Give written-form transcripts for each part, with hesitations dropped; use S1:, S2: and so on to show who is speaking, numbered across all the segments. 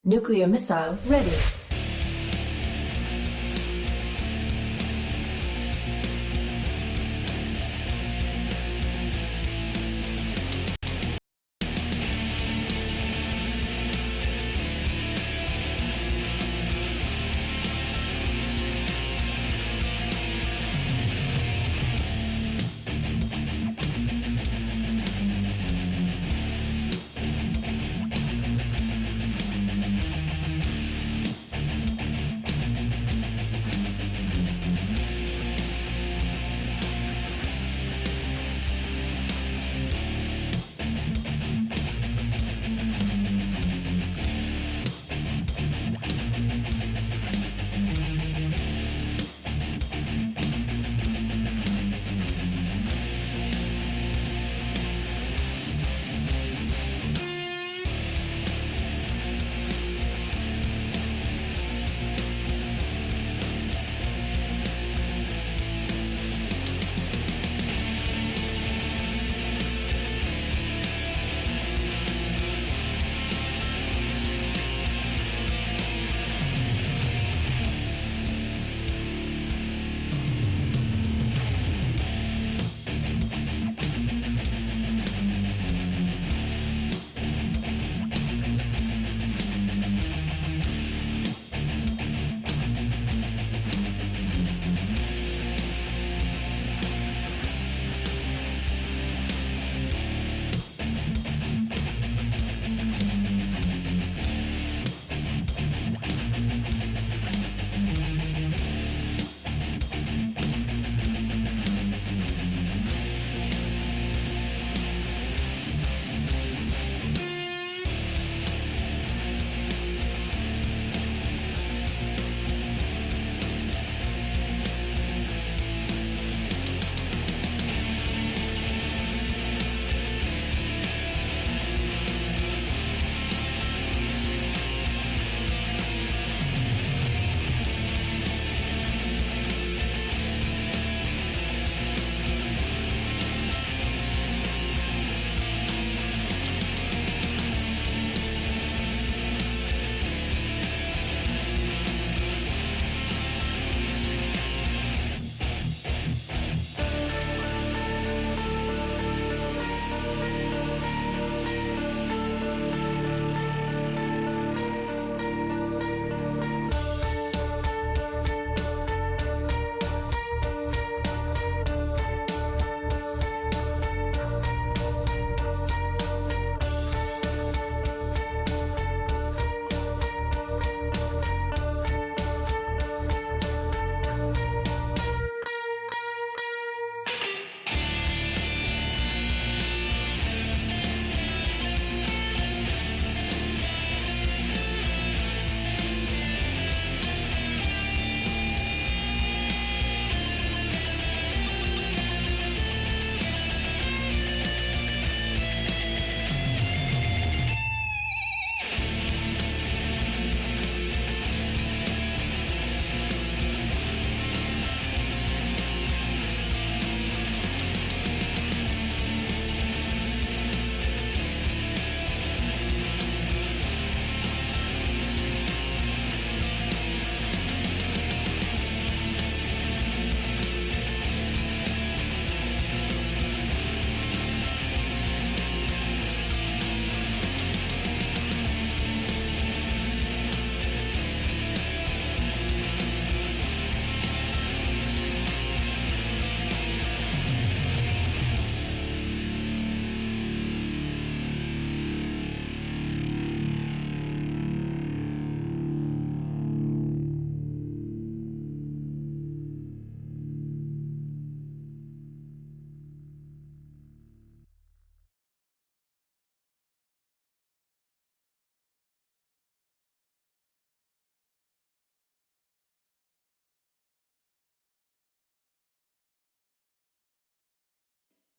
S1: Nuclear missile ready.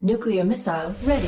S1: Nuclear missile ready.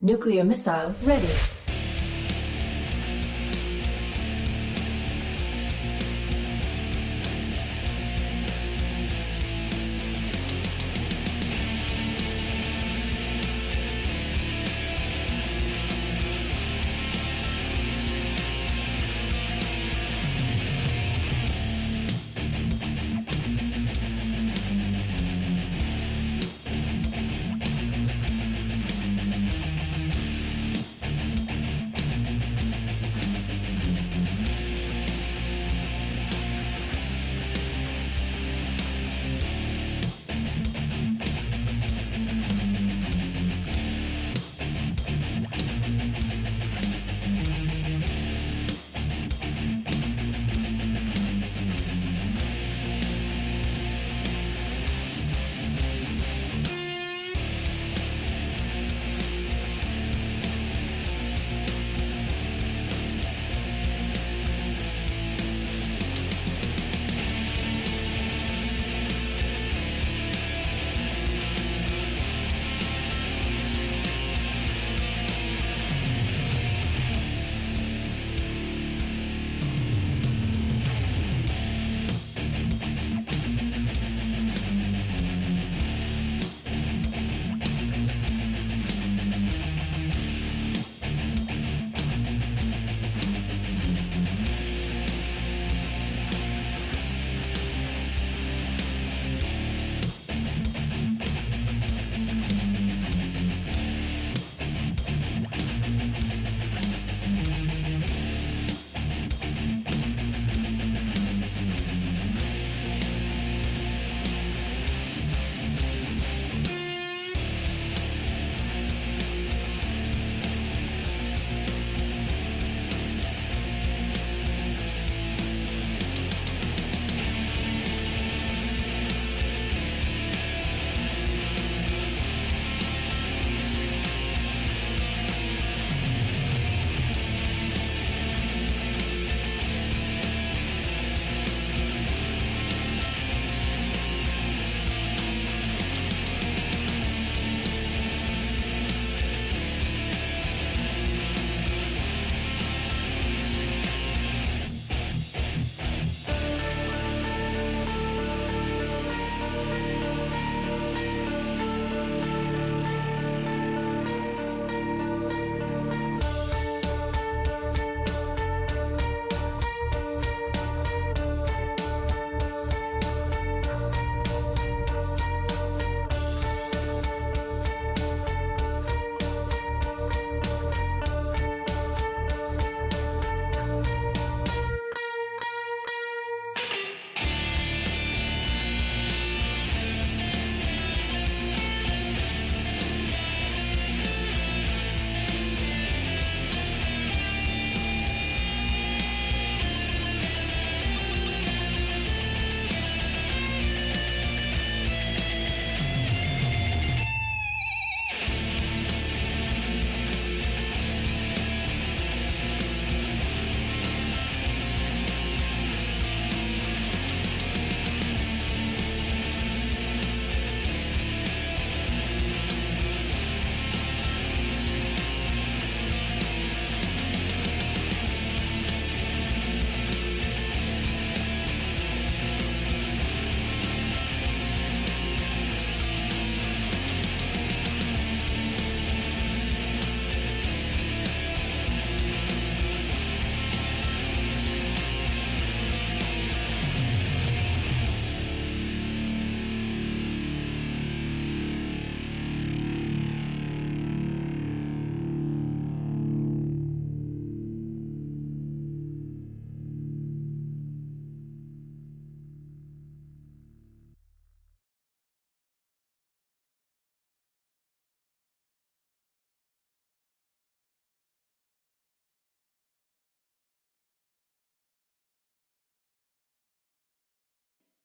S1: Nuclear missile ready.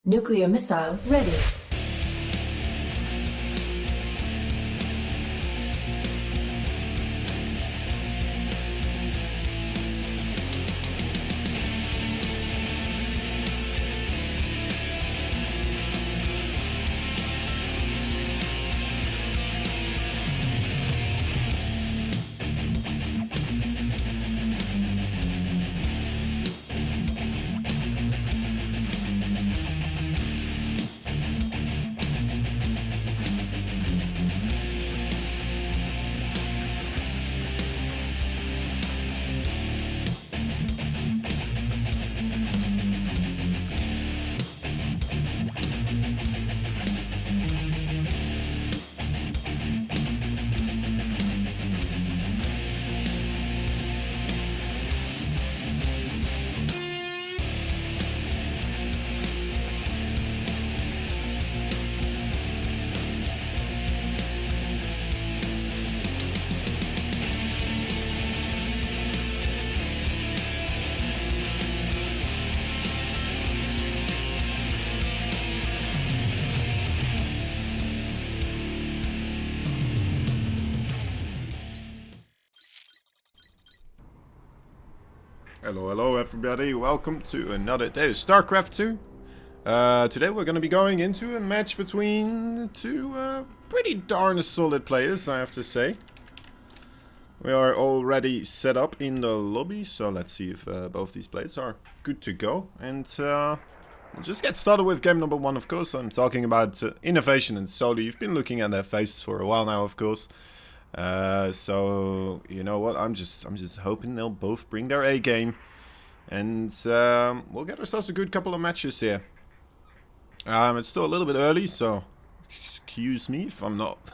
S1: Nuclear missile ready.
S2: Hello everybody, welcome to another day of StarCraft 2. Today we're going to be going into a match between two pretty darn solid players, I have to say. We are already set up in the lobby, so let's see if both these players are good to go. And we'll just get started with game number 1, of course. I'm talking about INnoVation and Solo. You've been looking at their faces for a while now, of course. So you know what? I'm just hoping they'll both bring their A game, and we'll get ourselves a good couple of matches here. It's still a little bit early, so excuse me if I'm not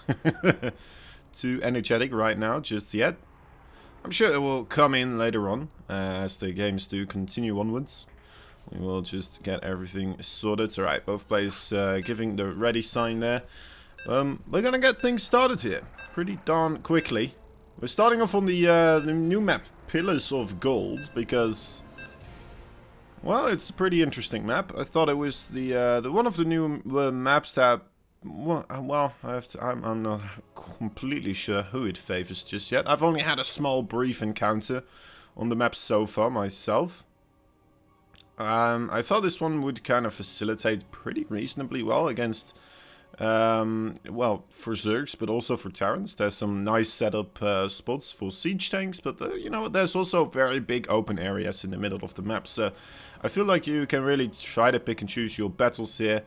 S2: too energetic right now just yet. I'm sure it will come in later on as the games do continue onwards. We will just get everything sorted. Alright, both players giving the ready sign there. We're gonna get things started here pretty darn quickly. We're starting off on the new map, Pillars of Gold, because, well, it's a pretty interesting map. I thought it was the one of the new maps that, well, I'm not completely sure who it favors just yet. I've only had a small brief encounter on the map so far myself. I thought this one would kind of facilitate pretty reasonably well against, well, for Zergs, but also for Terrans. There's some nice setup spots for siege tanks, but you know, there's also very big open areas in the middle of the map. So I feel like you can really try to pick and choose your battles here.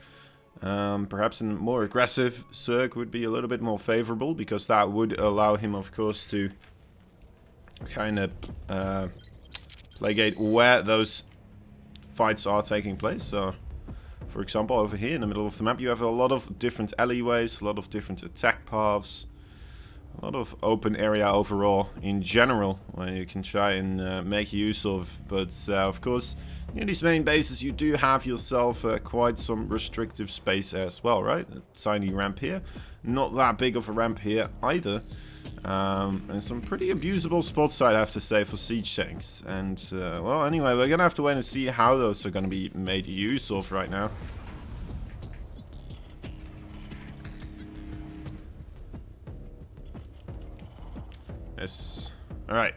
S2: Perhaps a more aggressive Zerg would be a little bit more favorable, because that would allow him, of course, to kind of playgate where those fights are taking place. So, for example, over here in the middle of the map, you have a lot of different alleyways, a lot of different attack paths, a lot of open area overall in general, where you can try and make use of. But, of course, in these main bases, you do have yourself quite some restrictive space as well, right? A tiny ramp here. Not that big of a ramp here either. And some pretty abusable spots, I'd have to say, for siege tanks. And, well, anyway, we're gonna have to wait and see how those are gonna be made use of right now. Yes. Alright.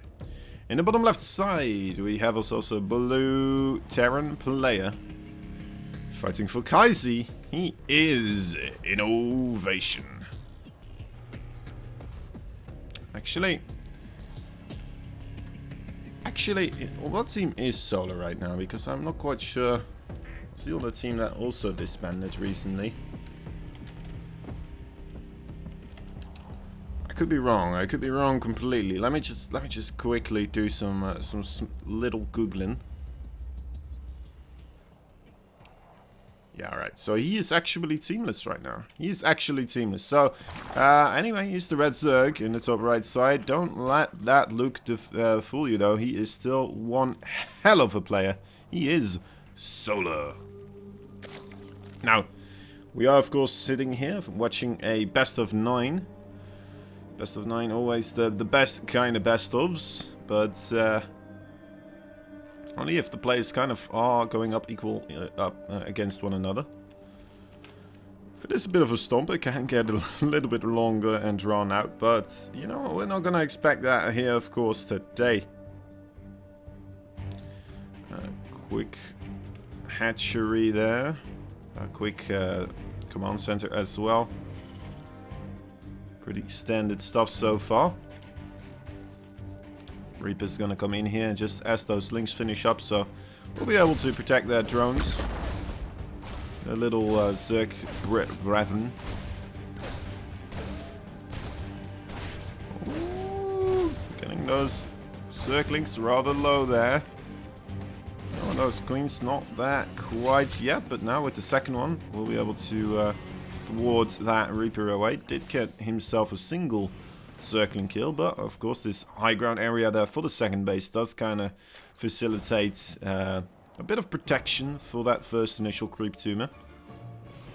S2: In the bottom left side, we have also a blue Terran player fighting for Kaisi. He is INnoVation. Actually, what team is Solo right now? Because I'm not quite sure. It's the other team that also disbanded recently. I could be wrong. I could be wrong completely. Let me just quickly do some little googling. Yeah, alright. So he is actually teamless right now. He is actually teamless. So, anyway, he's the red Zerg in the top right side. Don't let that look fool you, though. He is still one hell of a player. He is Solo. Now, we are, of course, sitting here watching a best of 9. Best of 9, always the best kind of best ofs. But, only if the players kind of are going up equal against one another. If it is a bit of a stomp, it can get a little bit longer and drawn out, but you know, we're not gonna expect that here, of course, today. Quick hatchery there, a quick command center as well. Pretty standard stuff so far. Reaper's gonna come in here just as those links finish up, so we'll be able to protect their drones. The little Zerg brethren. Ooh, getting those Zerglings rather low there. Oh, those queens not that quite yet, but now with the second one, we'll be able to thwart that Reaper away. Did get himself a single circling kill, but of course this high ground area there for the second base does kind of facilitate a bit of protection for that first initial creep tumor,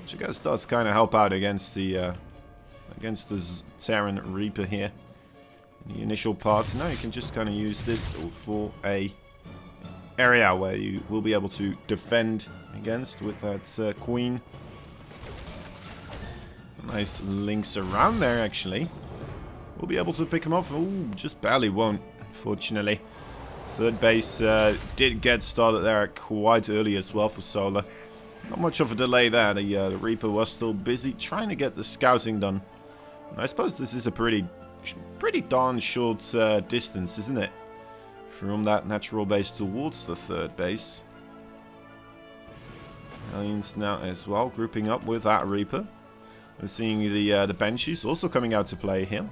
S2: which I guess does kind of help out against the Terran Reaper here in the initial part. Now you can just kind of use this for a area where you will be able to defend against with that queen. Nice links around there, actually. We'll be able to pick him off. Ooh, just barely won't, fortunately. Third base did get started there quite early as well for Solar. Not much of a delay there. The Reaper was still busy trying to get the scouting done. And I suppose this is a pretty darn short distance, isn't it? From that natural base towards the third base. Aliens now as well, grouping up with that Reaper. We're seeing the Banshees also coming out to play here.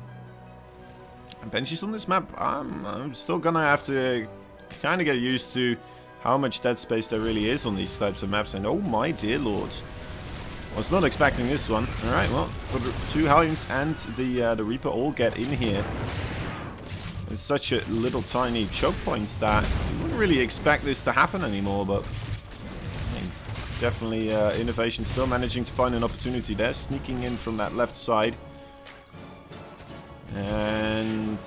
S2: And Banshees on this map, I'm still gonna have to kind of get used to how much dead space there really is on these types of maps. And oh my dear lord, was not expecting this one. All right, well, the two Hellions and the Reaper all get in here. It's such a little tiny choke points that you wouldn't really expect this to happen anymore, but I mean, definitely INnoVation still managing to find an opportunity there, sneaking in from that left side. And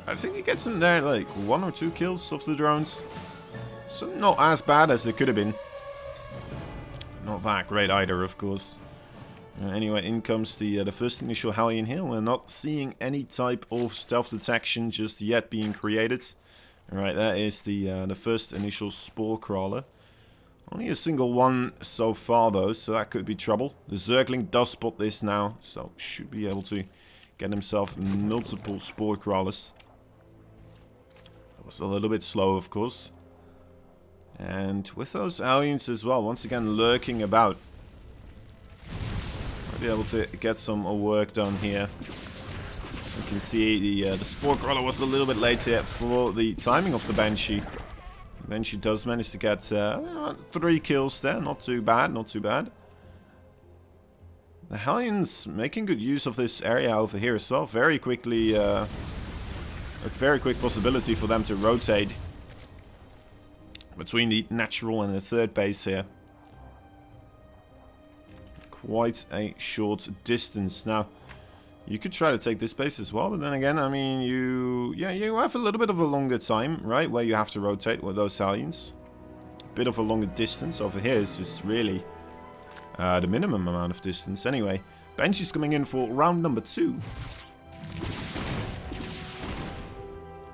S2: I think he gets in there like 1 or 2 kills of the drones. So not as bad as they could have been. Not that great either, of course. Anyway, in comes the first initial Hellion here. We're not seeing any type of stealth detection just yet being created. Alright, that is the first initial Spore Crawler. Only a single one so far though, so that could be trouble. The Zergling does spot this now, so should be able to get himself multiple Spore Crawlers. That was a little bit slow, of course. And with those Aliens as well, once again lurking about. Be able to get some work done here. So you can see the Spore Crawler was a little bit late here for the timing of the Banshee. The Banshee does manage to get 3 kills there, not too bad, not too bad. The Hellions making good use of this area over here as well. Very quickly, a very quick possibility for them to rotate between the natural and the third base here. Quite a short distance. Now, you could try to take this base as well, but then again, I mean, you have a little bit of a longer time, right, where you have to rotate with those Hellions. A bit of a longer distance. Over here is just really the minimum amount of distance. Anyway, Banshee's coming in for round number 2.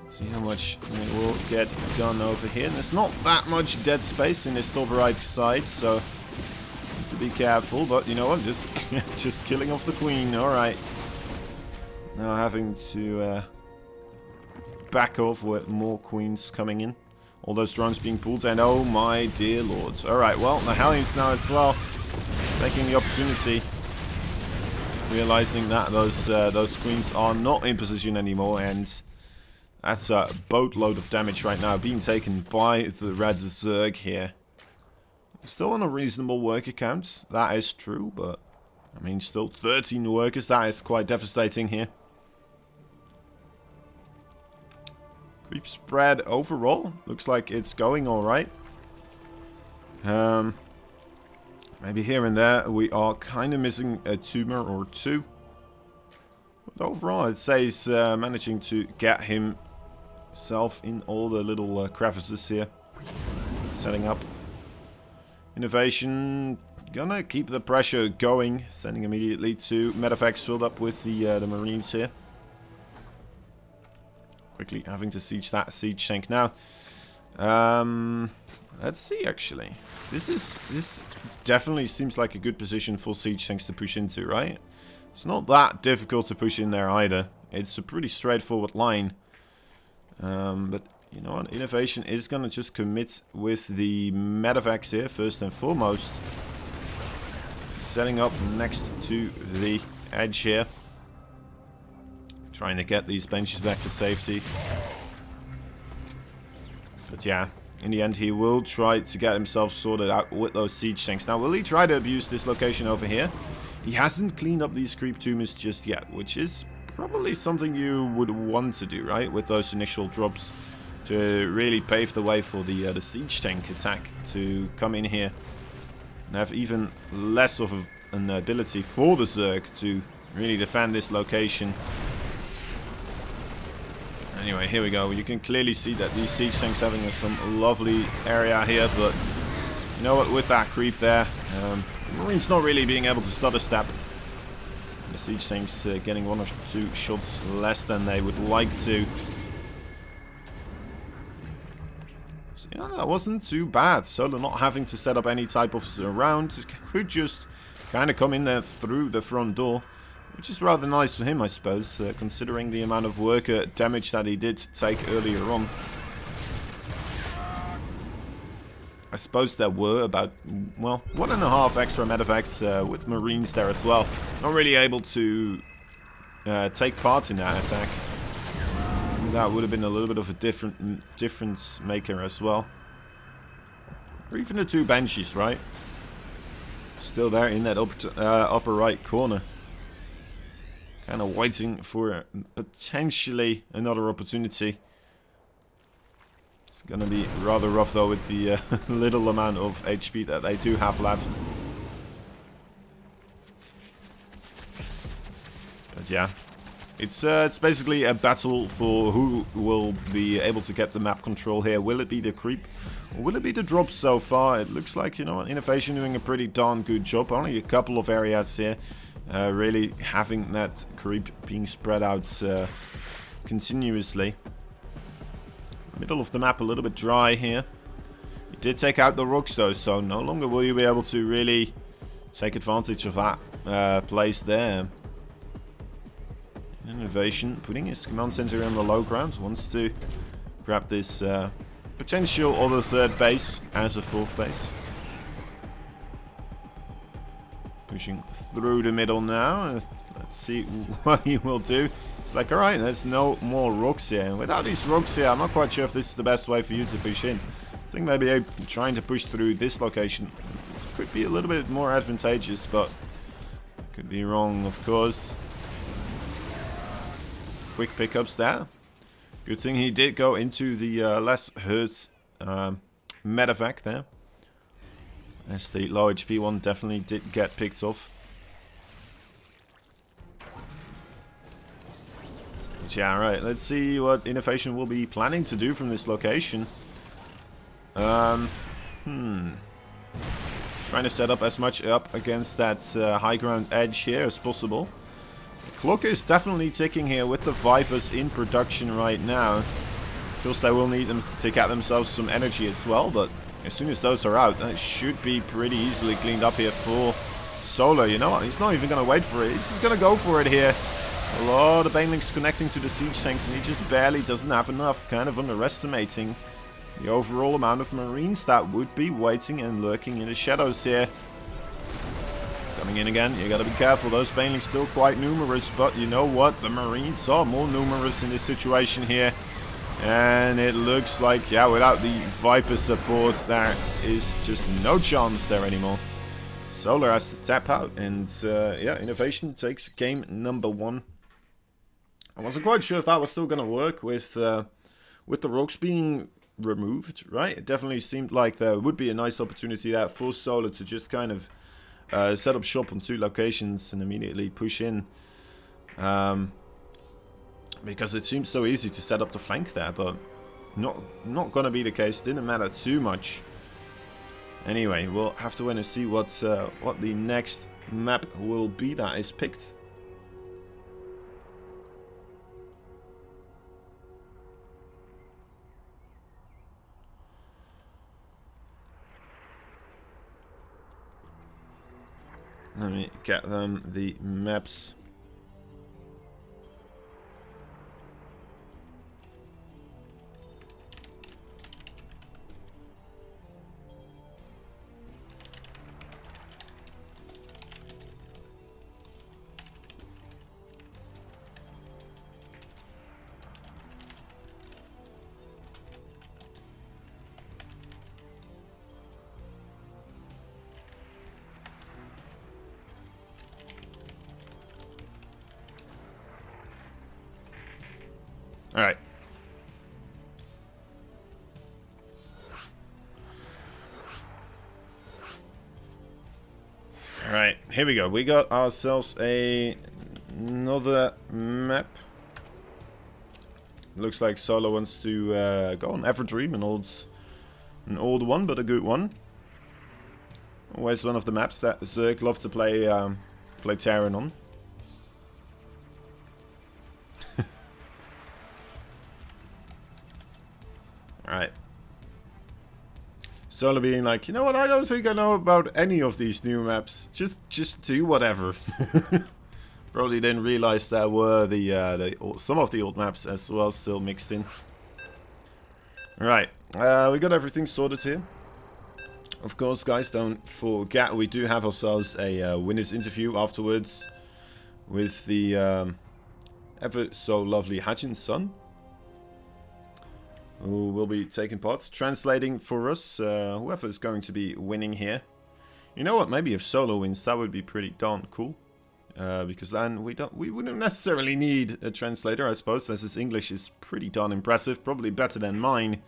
S2: Let's see how much we will get done over here. And there's not that much dead space in this top right side, so to be careful, but you know what, just killing off the queen. Alright, now having to back off with more queens coming in, all those drones being pulled, and oh my dear lords. Alright, well, the Hellions now as well taking the opportunity, realizing that those queens are not in position anymore, and that's a boatload of damage right now being taken by the red Zerg here. Still on a reasonable worker count, that is true, but I mean, still 13 workers, that is quite devastating here. Creep spread overall, looks like it's going alright. Maybe here and there we are kind of missing a tumor or 2. But overall, I'd say he's managing to get himself in all the little crevices here. Setting up. INnoVation gonna keep the pressure going, sending immediately to Medevacs filled up with the Marines here. Quickly having to siege that siege tank now. Let's see actually. This definitely seems like a good position for siege tanks to push into, right? It's not that difficult to push in there either. It's a pretty straightforward line. But you know what, INnoVation is going to just commit with the Medevacs here, first and foremost. Setting up next to the edge here. Trying to get these benches back to safety. But yeah, in the end he will try to get himself sorted out with those siege tanks. Now, will he try to abuse this location over here? He hasn't cleaned up these creep tumors just yet, which is probably something you would want to do, right? With those initial drops, to really pave the way for the siege tank attack to come in here and have even less of an ability for the Zerg to really defend this location. Anyway, here we go. You can clearly see that these siege tanks having some lovely area here, but you know what, with that creep there, Marines not really being able to stutter step. The siege tanks getting 1 or 2 shots less than they would like to. Yeah, that wasn't too bad. Solo not having to set up any type of surround. Could just kind of come in there through the front door. Which is rather nice for him, I suppose, considering the amount of worker damage that he did take earlier on. I suppose there were about, well, 1.5 extra medevacts with Marines there as well. Not really able to take part in that attack. That would have been a little bit of a difference maker as well. Or even the 2 Banshees, right? Still there in that upper right corner. Kind of waiting for potentially another opportunity. It's going to be rather rough though with the little amount of HP that they do have left. But yeah, it's basically a battle for who will be able to get the map control here. Will it be the creep? Or will it be the drops so far? It looks like, you know, INnoVation doing a pretty darn good job. Only a couple of areas here. Really having that creep being spread out continuously. Middle of the map a little bit dry here. You did take out the rocks though, so no longer will you be able to really take advantage of that place there. INnoVation putting his command center on the low ground. Wants to grab this potential other 3rd base as a 4th base. Pushing through the middle now. Let's see what he will do. It's like, alright, there's no more rocks here. And without these rocks here, I'm not quite sure if this is the best way for you to push in. I think maybe trying to push through this location could be a little bit more advantageous, but could be wrong, of course. Quick pickups there. Good thing he did go into the less hurt medevac there. As the low HP one definitely did get picked off. But yeah, right. Let's see what INnoVation will be planning to do from this location. Trying to set up as much up against that high ground edge here as possible. The clock is definitely ticking here with the Vipers in production right now. Of course, they will need them to get themselves some energy as well, but as soon as those are out, that should be pretty easily cleaned up here for Solo. You know what? He's not even going to wait for it. He's just going to go for it here. A lot of Banelings connecting to the siege tanks, and he just barely doesn't have enough. Kind of underestimating the overall amount of Marines that would be waiting and lurking in the shadows here. Coming in again, you got to be careful. Those Banelings still quite numerous, but you know what? The Marines are more numerous in this situation here. And it looks like, yeah, without the Viper support, there is just no chance there anymore. Solar has to tap out, and yeah, INnoVation takes game number 1. I wasn't quite sure if that was still going to work with the rocks being removed, right? It definitely seemed like there would be a nice opportunity there for Solar to just kind of set up shop on 2 locations and immediately push in. Because it seems so easy to set up the flank there, but not gonna be the case. Didn't matter too much. Anyway, we'll have to wait and see what the next map will be that is picked. Let me get them the maps. Alright. Alright, here we go. We got ourselves another map. Looks like Solo wants to go on Everdream, an old one, but a good one. Always one of the maps that Zerg love to play Terran on. Alright. Solo being like, you know what, I don't think I know about any of these new maps. Just do whatever. Probably didn't realize there were some of the old maps as well still mixed in. Right, we got everything sorted here. Of course, guys, don't forget we do have ourselves a winner's interview afterwards with the ever so lovely Hajin's son, who will be taking part, translating for us, whoever is going to be winning here. You know what, maybe if Solo wins, that would be pretty darn cool. Because then we wouldn't necessarily need a translator, I suppose, as his English is pretty darn impressive, probably better than mine.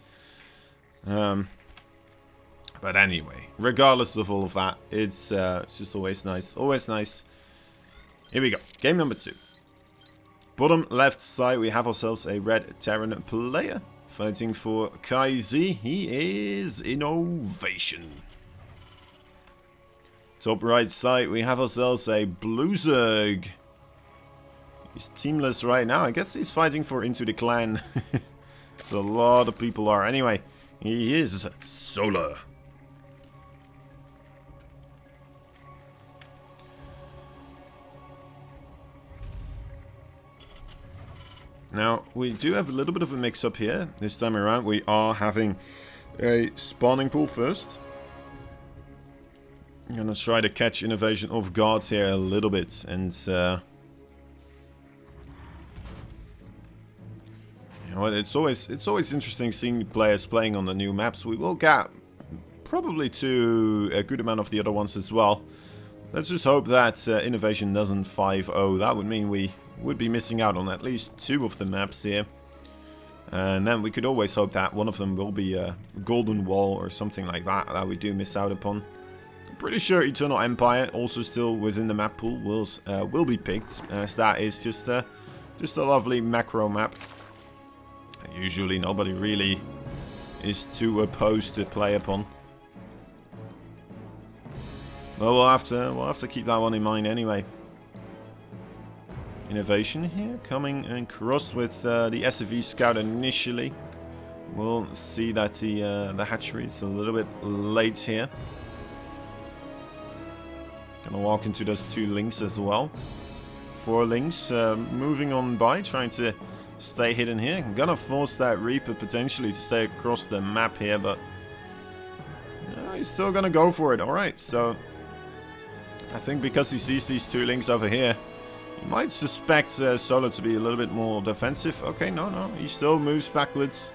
S2: But anyway, regardless of all of that, it's just always nice. Always nice. Here we go. Game number 2. Bottom left side, we have ourselves a red Terran player fighting for Kai Z. He is INnoVation. Top right side, we have ourselves a blue Zerg. He's teamless right now. I guess he's fighting for Into the Clan. So a lot of people are. Anyway, he is Solar. Now, we do have a little bit of a mix-up here. This time around, we are having a spawning pool first. I'm gonna try to catch INnoVation off guard here a little bit. And, you know what, it's always interesting seeing players playing on the new maps. We will get probably to a good amount of the other ones as well. Let's just hope that INnoVation doesn't 5-0. That would mean we would be missing out on at least 2 of the maps here. And then we could always hope that one of them will be a Golden Wall or something like that we do miss out upon. I'm pretty sure Eternal Empire, also still within the map pool, will be picked, as that is just a lovely macro map. Usually nobody really is too opposed to play upon. Well, we'll have to keep that one in mind anyway. INnoVation here, coming across with the ZvT scout initially. We'll see that the hatchery is a little bit late here. Gonna walk into those 2 links as well. 4 links, moving on by, trying to stay hidden here. I'm gonna force that Reaper potentially to stay across the map here, but he's still gonna go for it. Alright, so I think because he sees these 2 links over here, you might suspect Solo to be a little bit more defensive. Okay, no, he still moves backwards.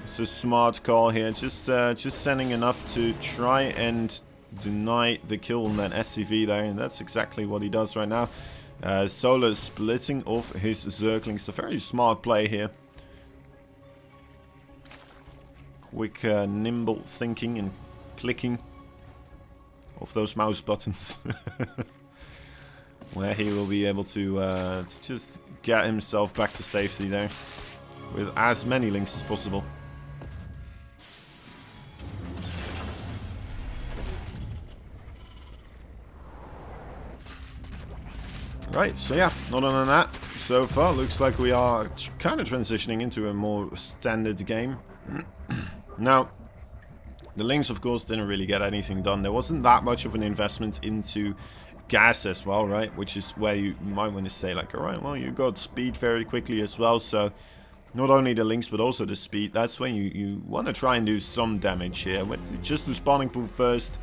S2: It's a smart call here, just sending enough to try and deny the kill on that SCV there, and that's exactly what he does right now. Solo splitting off his Zerglings. A very smart play here. Quick, nimble thinking and clicking of those mouse buttons. Where he will be able to just get himself back to safety there. With as many links as possible. Right, so yeah, other than that, so far looks like we are kind of transitioning into a more standard game. Now, the links, of course, didn't really get anything done. There wasn't that much of an investment into gas as well, right? Which is where you might want to say, like, alright, well, you got speed very quickly as well, so not only the links, but also the speed. That's when you want to try and do some damage here. Just the spawning pool first.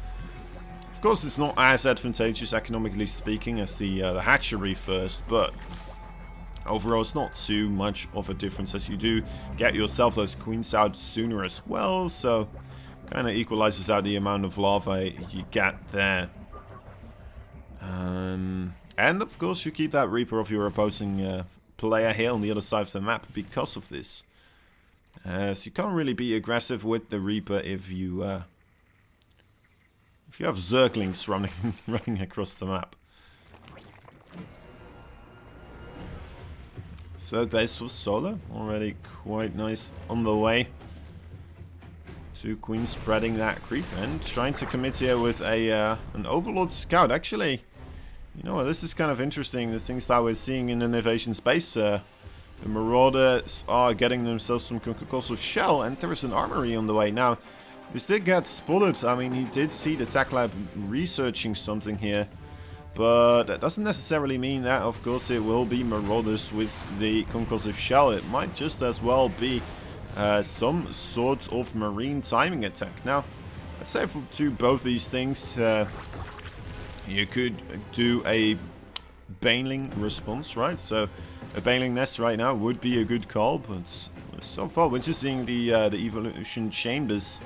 S2: Of course, it's not as advantageous, economically speaking, as the hatchery first, but overall, it's not too much of a difference, as you do get yourself those queens out sooner as well, so kind of equalizes out the amount of lava you get there. And of course, you keep that Reaper of your opposing player here on the other side of the map because of this. So you can't really be aggressive with the Reaper if you have Zerglings running across the map. Third base for Solo, already quite nice on the way. 2 queens spreading that creep and trying to commit here with an Overlord Scout. Actually, you know what, this is kind of interesting, the things that we're seeing in INnoVation's base The Marauders are getting themselves some concursive shell, and there is an armory on the way. Now, this did get spotted. I mean, he did see the tech lab researching something here. But that doesn't necessarily mean that, of course, it will be Marauders with the concussive shell. It might just as well be some sort of marine timing attack. Now, let's say if we do both these things, you could do a Baneling response, right? So a Baneling nest right now would be a good call, but so far we're just seeing the evolution chambers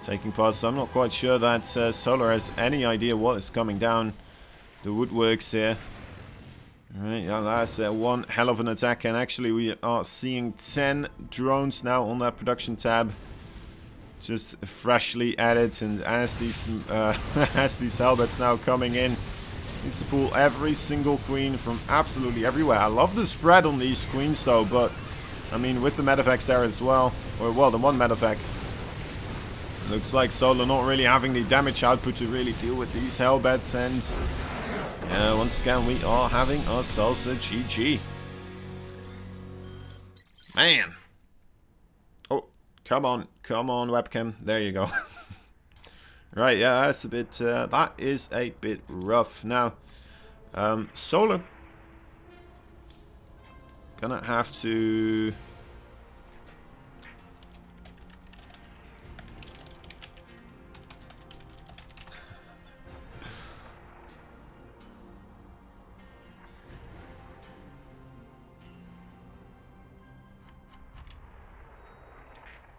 S2: taking part. So I'm not quite sure that Solar has any idea what is coming down the woodworks here. Alright, yeah, that's one hell of an attack, and actually we are seeing 10 drones now on that production tab. Just freshly added, and as these as these Hellbats now coming in, needs to pull every single queen from absolutely everywhere. I love the spread on these queens though, but I mean with the medevacs there as well, or well, the one medevac. Looks like Solar not really having the damage output to really deal with these Hellbats, and once again, we are having ourselves a GG. Man. Oh, come on, webcam. There you go. Right, yeah, that's a bit, that is a bit rough. Now, Solar. Gonna have to...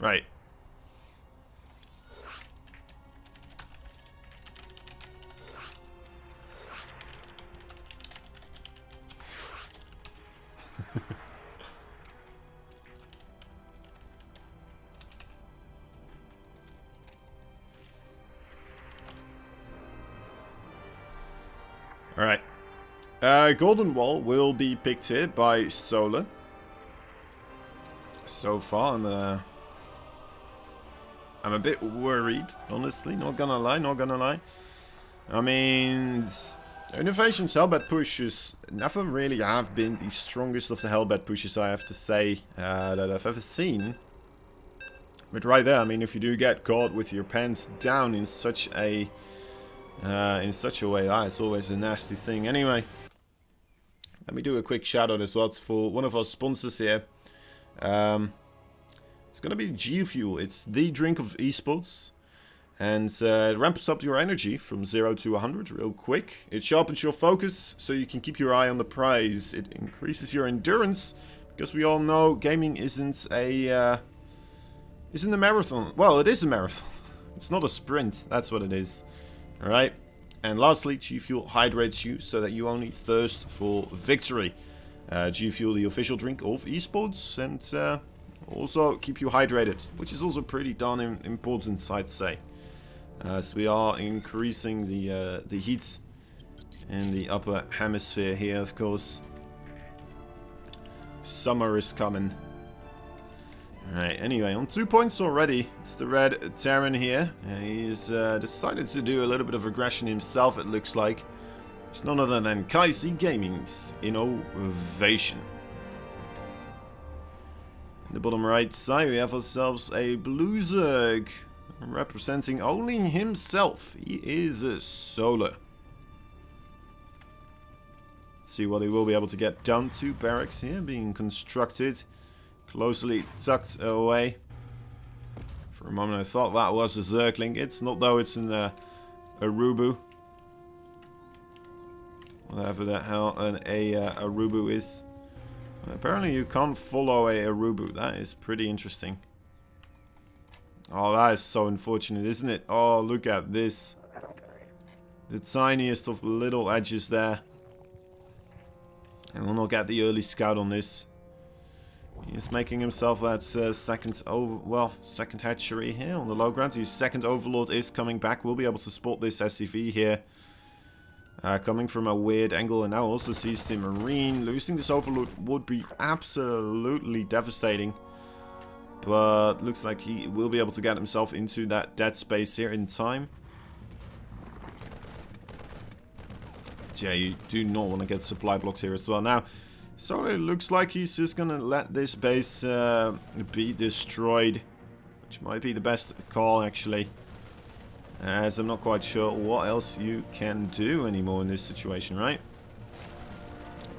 S2: Right. Alright. Golden Wall will be picked here by Solar. So far, I'm a bit worried, honestly, not gonna lie. I mean, INnoVation's Hellbat pushes never really have been the strongest of the Hellbat pushes, I have to say, that I've ever seen. But right there, I mean, if you do get caught with your pants down in such a way, that is always a nasty thing. Anyway, let me do a quick shout out as well for one of our sponsors here. It's gonna be G Fuel. It's the drink of esports, and it ramps up your energy from 0 to 100 real quick. It sharpens your focus so you can keep your eye on the prize. It increases your endurance, because we all know gaming isn't a marathon. Well, it is a marathon. It's not a sprint. That's what it is. All right. And lastly, G Fuel hydrates you so that you only thirst for victory. G Fuel, the official drink of esports, and also keep you hydrated, which is also pretty darn important, I'd say, as we are increasing the heat in the upper hemisphere here. Of course, summer is coming. Alright, anyway, on 2 points already. It's the red Terran here. He's decided to do a little bit of aggression himself, it looks like. It's none other than Kaisi Gaming's INnoVation. In the bottom right side, we have ourselves a Blue Zerg, representing only himself. He is a Solar. Let's see what he will be able to get done. 2 barracks here being constructed, closely tucked away. For a moment I thought that was a Zergling. It's not, though. It's an Arubu. Whatever the hell an Arubu is. Apparently you can't follow a Arubu. That is pretty interesting. Oh, that is so unfortunate, isn't it? Oh, look at this. The tiniest of little edges there. And we'll not get the early scout on this. He's making himself that second hatchery here on the low ground. His second Overlord is coming back. We'll be able to spot this SCV here. Coming from a weird angle, and now also sees the Marine. Losing this Overlord would be absolutely devastating. But looks like he will be able to get himself into that dead space here in time. Yeah, you do not want to get supply blocks here as well. Now, So it looks like he's just gonna let this base be destroyed. Which might be the best call, actually. As I'm not quite sure what else you can do anymore in this situation, right?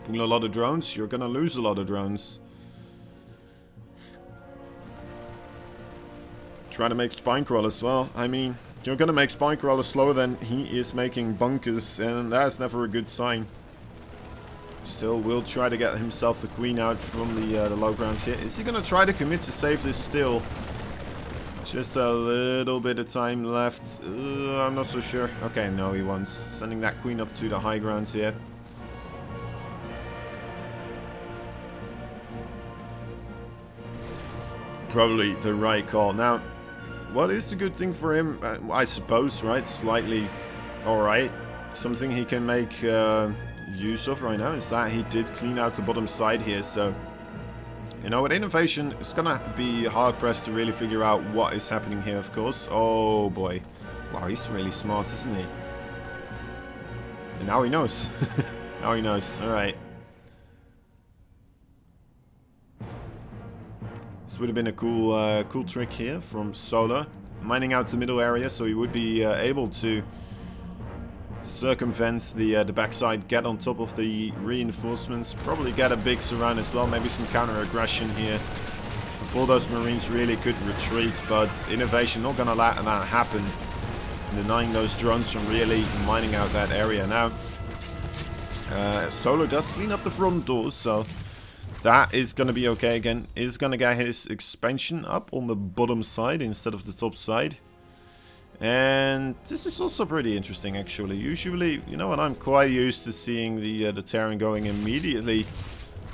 S2: Pulling a lot of drones, you're gonna lose a lot of drones. Trying to make Spinecrawler as well. I mean, you're gonna make Spinecrawler slower than he is making bunkers, and that's never a good sign. Still will try to get himself the queen out from the low grounds here. Is he gonna try to commit to save this still? Just a little bit of time left. I'm not so sure. Okay, no, he won't. Sending that queen up to the high grounds here. Probably the right call. Now, what is a good thing for him? I suppose, right? Slightly alright. Something he can make use of right now is that he did clean out the bottom side here, so you know, with INnoVation, it's gonna be hard-pressed to really figure out what is happening here, of course. Oh, boy. Wow, he's really smart, isn't he? And now he knows. Now he knows. Alright. This would have been a cool, cool trick here from Solar. Mining out the middle area, so he would be able to circumvent the backside, get on top of the reinforcements, probably get a big surround as well, maybe some counter-aggression here before those marines really could retreat, but INnoVation not gonna let that happen, denying those drones from really mining out that area. Now, Solo does clean up the front doors, so that is gonna be okay again. Is gonna get his expansion up on the bottom side instead of the top side. And this is also pretty interesting, actually. Usually, you know what, I'm quite used to seeing the Terran going immediately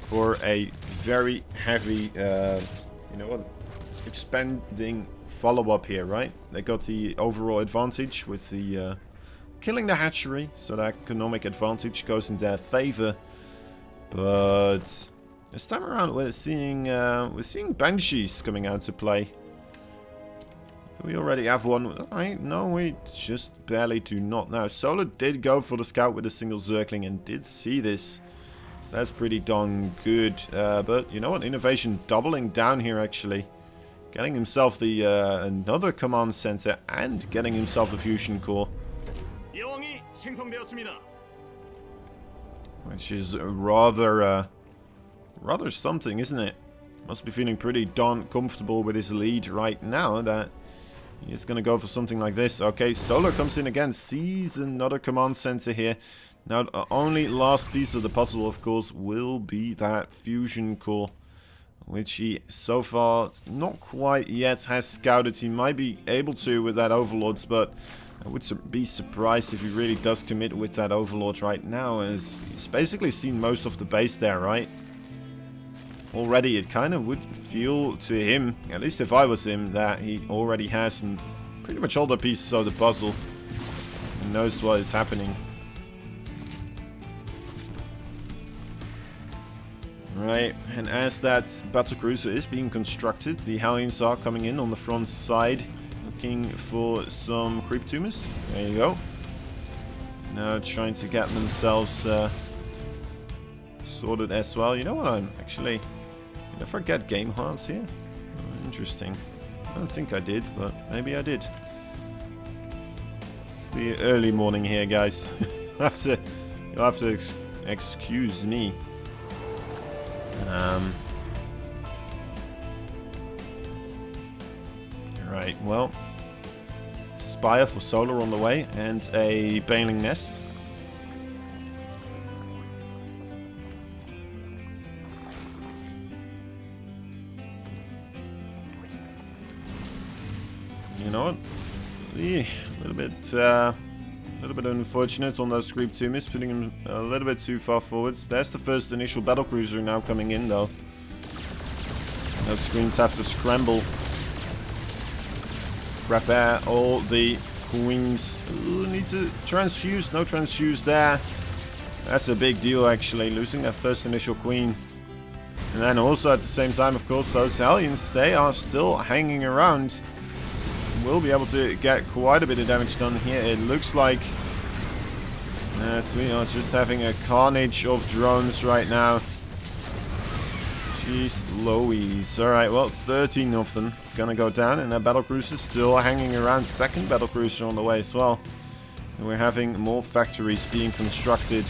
S2: for a very heavy, you know what, expanding follow-up here, right? They got the overall advantage with the killing the hatchery, so that economic advantage goes in their favor. But this time around, we're seeing Banshees coming out to play. We already have one. Right? No, we just barely do not now. Solar did go for the scout with a single Zergling and did see this. So that's pretty darn good. But you know what? INnoVation doubling down here, actually. Getting himself the another command center and getting himself a fusion core. Which is rather something, isn't it? Must be feeling pretty darn comfortable with his lead right now that he's going to go for something like this. Okay, Solar comes in again, sees another command center here. Now, the only last piece of the puzzle, of course, will be that fusion core, which he so far not quite yet has scouted. He might be able to with that Overlords, but I would be surprised if he really does commit with that Overlord right now, as he's basically seen most of the base there, right? Already it kind of would feel to him, at least if I was him, that he already has some pretty much all the pieces of the puzzle and knows what is happening. Right, and as that battlecruiser is being constructed, the Hellions are coming in on the front side, looking for some creep tumors. There you go. Now trying to get themselves sorted as well. You know what, I'm actually... Did I forget game hearts here? Oh, interesting. I don't think I did, but maybe I did. It's the early morning here, guys. You'll have to excuse me. Right, well, Spire for Solar on the way, and a Baneling Nest. You know what? A little bit unfortunate on those creep tumors, putting him a little bit too far forwards. There's the first initial battlecruiser now coming in, though. Those screens have to scramble. Prepare all the queens. Ooh, need to transfuse. No transfuse there. That's a big deal, actually, losing that first initial queen. And then also at the same time, of course, those Hellions, they are still hanging around. We'll be able to get quite a bit of damage done here. It looks like we are just having a carnage of drones right now. Jeez Louise. Alright, well, 13 of them gonna go down, and that battlecruiser still hanging around. Second battlecruiser on the way as well. And we're having more factories being constructed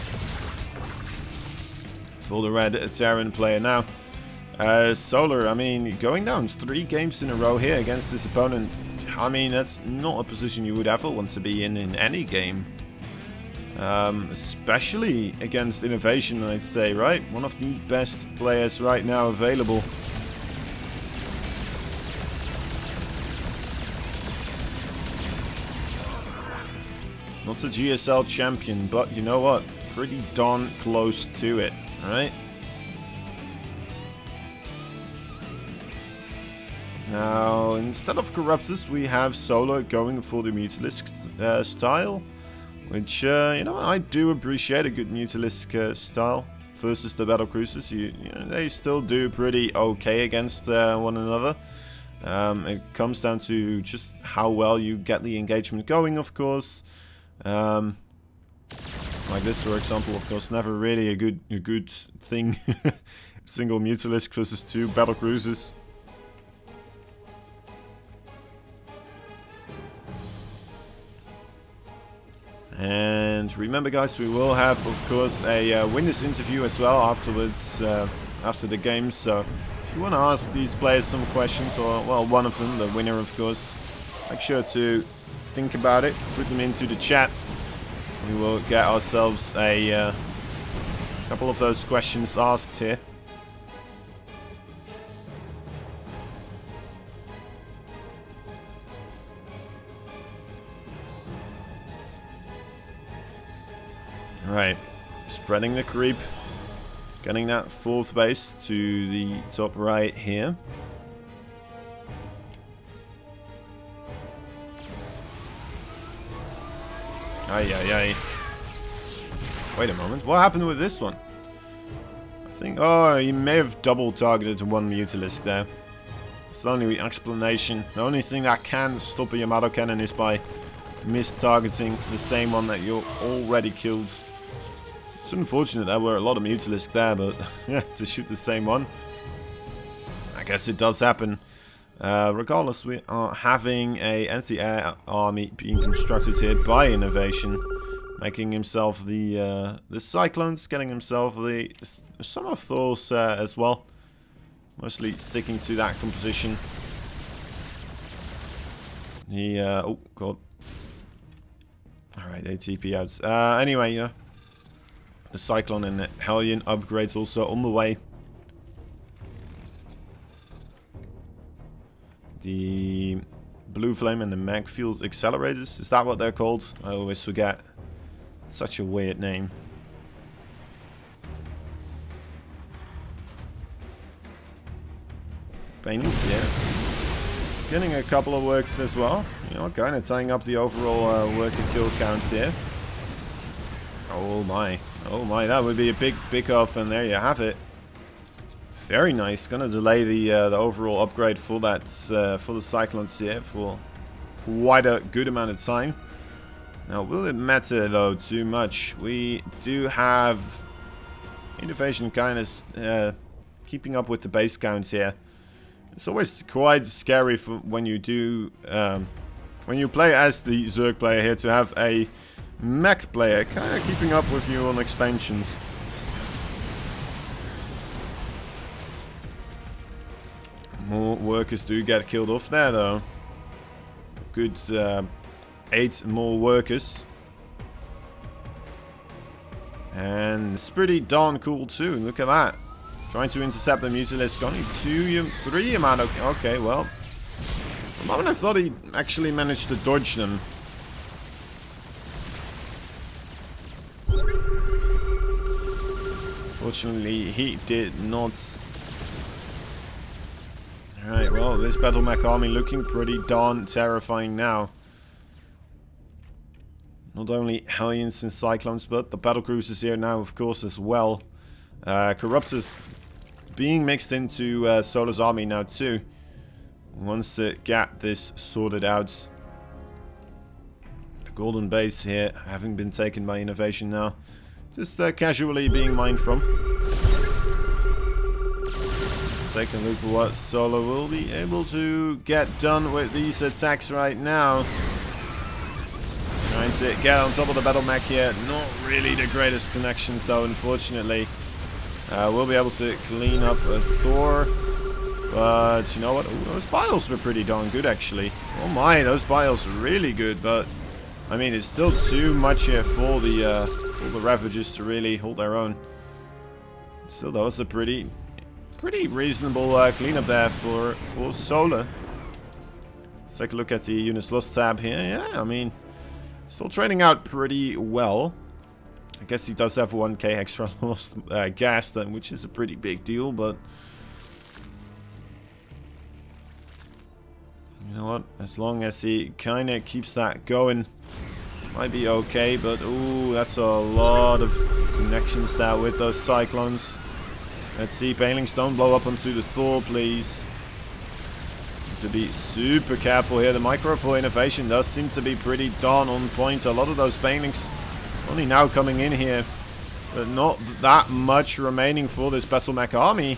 S2: for the red Terran player now. Solar, I mean, going down 3 games in a row here against this opponent. I mean, that's not a position you would ever want to be in any game. Especially against INnoVation, I'd say, right? One of the best players right now available. Not the GSL champion, but you know what? Pretty darn close to it, alright? Now, instead of Corruptors, we have Solar going for the Mutalisk style. Which, you know, I do appreciate a good Mutalisk style versus the battlecruisers. You know, they still do pretty okay against one another. It comes down to just how well you get the engagement going, of course. Like this, for example, of course, never really a good thing. Single Mutalisk versus 2 battlecruisers. And remember, guys, we will have, of course, a winners interview as well afterwards, after the game. So if you want to ask these players some questions, or, well, one of them, the winner, of course, make sure to think about it, put them into the chat. We will get ourselves a couple of those questions asked here. Alright, spreading the creep, getting that 4th base to the top right here. Ay. Wait a moment, what happened with this one? I think, oh, he may have double targeted one Mutalisk there. It's the only explanation. The only thing that can stop a Yamato cannon is by mis-targeting the same one that you already killed. It's unfortunate there were a lot of Mutalisk there, but yeah, to shoot the same one, I guess it does happen. Regardless, we are having a anti-air army being constructed here by INnoVation, making himself the Cyclones, getting himself the some of those as well, mostly sticking to that composition. Oh god. All right, ATP out. Anyway, yeah. The Cyclone and the Hellion upgrades also on the way. The Blue Flame and the Mag Field Accelerators, is that what they're called? I always forget. Such a weird name. Paintings, yeah. Getting a couple of works as well. You know, kind of tying up the overall worker kill count here. Oh my. Oh my, that would be a big off, and there you have it. Very nice. Gonna delay the overall upgrade for that for the Cyclones here for quite a good amount of time. Now, will it matter though too much? We do have INnoVation kind of keeping up with the base count here. It's always quite scary for when you do when you play as the Zerg player here to have a mech player kind of keeping up with you on expansions. More workers do get killed off there though. Good 8 more workers. And it's pretty darn cool too, look at that. Trying to intercept the Mutalisk, only 3 amount of... Okay, well. For a moment I thought he actually managed to dodge them. Fortunately, he did not. Alright, well, this Battle Mech army looking pretty darn terrifying now. Not only Hellions and Cyclones, but the battlecruisers here now, of course, as well. Corruptors being mixed into Solar's army now, too. Wants to get this sorted out. The golden base here having been taken by INnoVation now. Just casually being mined from. take a look at what Solo will be able to get done with these attacks right now. Trying to get on top of the battle mech here. Not really the greatest connections though, unfortunately. We'll be able to clean up a Thor. But you know what? Ooh, those bios were pretty darn good actually. Oh my, those bios are really good. But I mean, it's still too much here for the Ravagers to really hold their own. Still, that was a pretty reasonable cleanup there for Solar. Let's take a look at the units lost tab here. Yeah, I mean, still trading out pretty well. I guess he does have 1k extra lost gas then, which is a pretty big deal, but you know what? As long as he kind of keeps that going, might be okay. But ooh, that's a lot of connections there with those cyclones. Let's see, Banelings, don't blow up onto the Thor, please. Need to be super careful here. The micro for INnoVation does seem to be pretty darn on point. A lot of those Banelings only now coming in here, but not that much remaining for this Battle Mech army.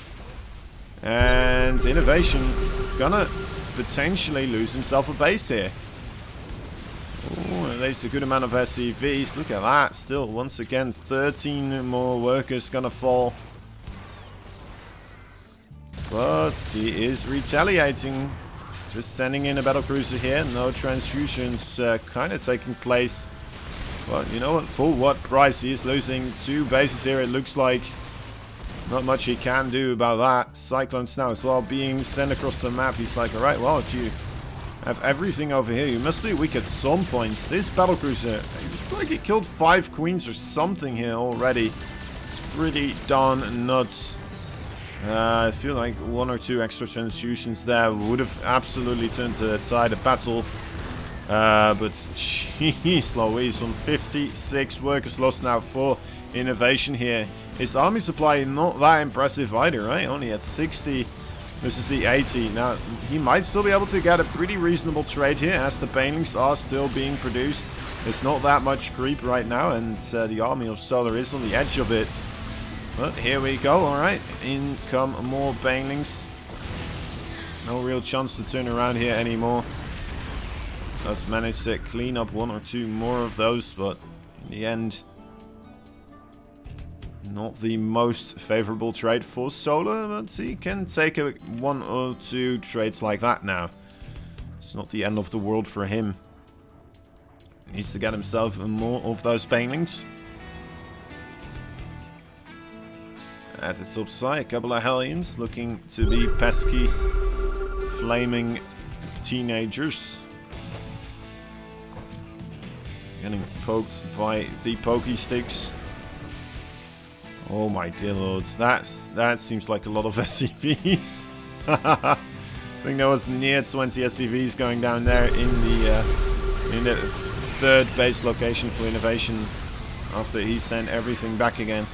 S2: And INnoVation gonna potentially lose himself a base here. Ooh, at least a good amount of SCVs. Look at that. Still, once again, 13 more workers gonna fall. But he is retaliating. Just sending in a battlecruiser here. No transfusions kind of taking place. But you know what? For what price? He is losing 2 bases here, it looks like. Not much he can do about that. Cyclones now as well being sent across the map. He's like, alright, well, if you have everything over here, you must be weak at some point. This battlecruiser, it's like he killed 5 queens or something here already. It's pretty darn nuts. I feel like 1 or 2 extra transfusions there would have absolutely turned the tide of battle. But jeez Louise, 156 workers lost now for INnoVation here. His army supply not that impressive either, right? Only at 60 versus the 80. Now, he might still be able to get a pretty reasonable trade here as the Banelings are still being produced. There's not that much creep right now, and the army of Solar is on the edge of it. But here we go, alright. In come more Banelings. No real chance to turn around here anymore. Just managed to clean up 1 or 2 more of those, but in the end, not the most favorable trade for Solar, but he can take 1 or 2 trades like that now. It's not the end of the world for him. He needs to get himself more of those Banelings. At the top side, a couple of Hellions looking to be pesky, flaming teenagers. Getting poked by the pokey sticks. Oh my dear lord, that seems like a lot of SCVs. I think there was near 20 SCVs going down there in the 3rd base location for INnoVation after he sent everything back again.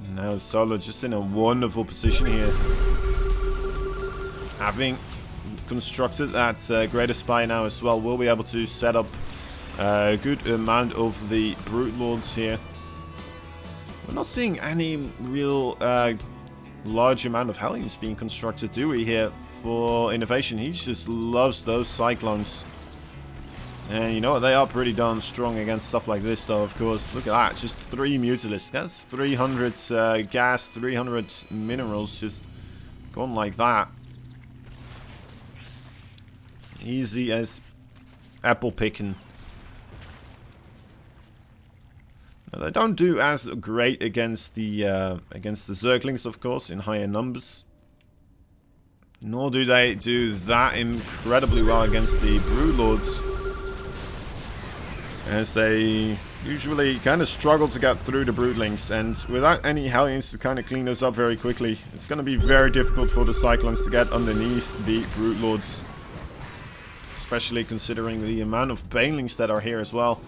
S2: And now Solo just in a wonderful position here, having constructed that greater spy now as well. We'll be able to set up a good amount of the Brute Lords here. We're not seeing any real large amount of Hellions being constructed, do we, here for INnoVation? He just loves those Cyclones. And you know what, they are pretty darn strong against stuff like this though, of course. Look at that, just 3 Mutalisks. That's 300 gas, 300 minerals just gone like that. Easy as apple picking. Now, they don't do as great against the Zerglings, of course, in higher numbers. Nor do they do that incredibly well against the Brood Lords, as they usually kind of struggle to get through the Broodlings, and without any Hellions to kind of clean those up very quickly, it's going to be very difficult for the Cyclones to get underneath the Brood Lords. Especially considering the amount of Banelings that are here as well.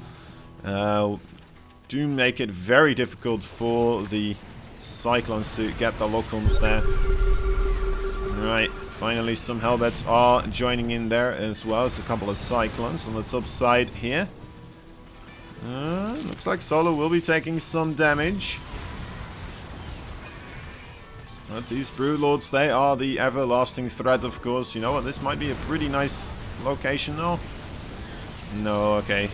S2: Do make it very difficult for the Cyclones to get the lock-ons there. Alright, finally some Hellbats are joining in there as well as a couple of Cyclones on the top side here. Looks like Solo will be taking some damage. But these Broodlords, they are the everlasting threat, of course. You know what? This might be a pretty nice location, though. No, okay.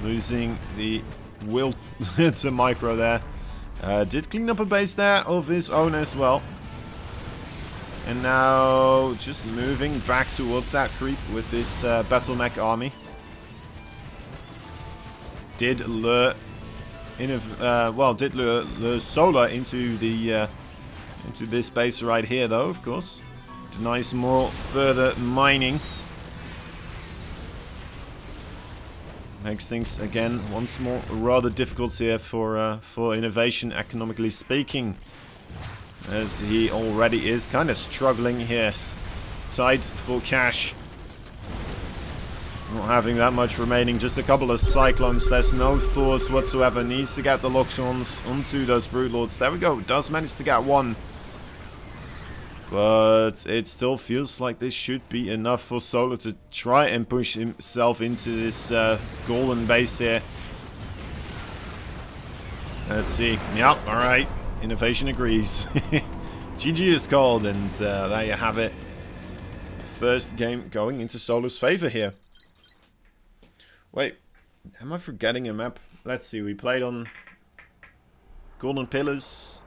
S2: Losing the will to micro there. Did clean up a base there of his own as well. And now just moving back towards that creep with this battle mech army. Did lure lure Solar into the into this base right here, though, of course. Denies more further mining. Makes things again once more rather difficult here for INnoVation, economically speaking, as he already is kind of struggling here, tight for cash. Not having that much remaining, just a couple of Cyclones. There's no Thors whatsoever. Needs to get the Loxons onto those Broodlords. There we go. Does manage to get one. But it still feels like this should be enough for Solar to try and push himself into this golden base here. Let's see. Yep, alright. INnoVation agrees. GG is called, and there you have it. First game going into Solar's favor here. Wait, am I forgetting a map? Let's see, we played on Golden Pillars.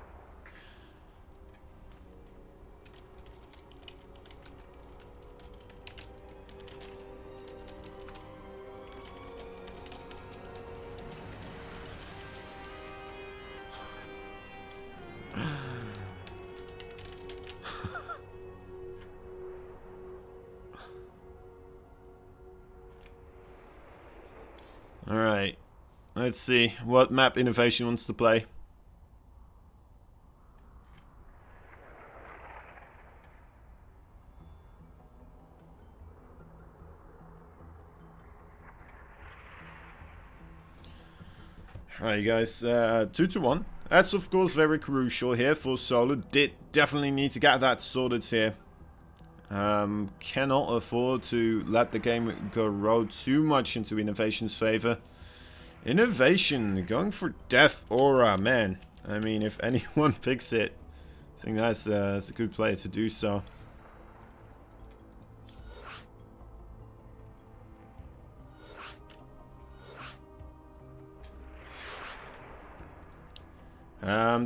S2: Alright, let's see what map INnoVation wants to play. Alright guys, 2-1. That's of course very crucial here for Solar. Did definitely need to get that sorted here. Cannot afford to let the game go too much into INnoVation's favor. INnoVation going for Death Aura, man. I mean, if anyone picks it, I think that's a good player to do so.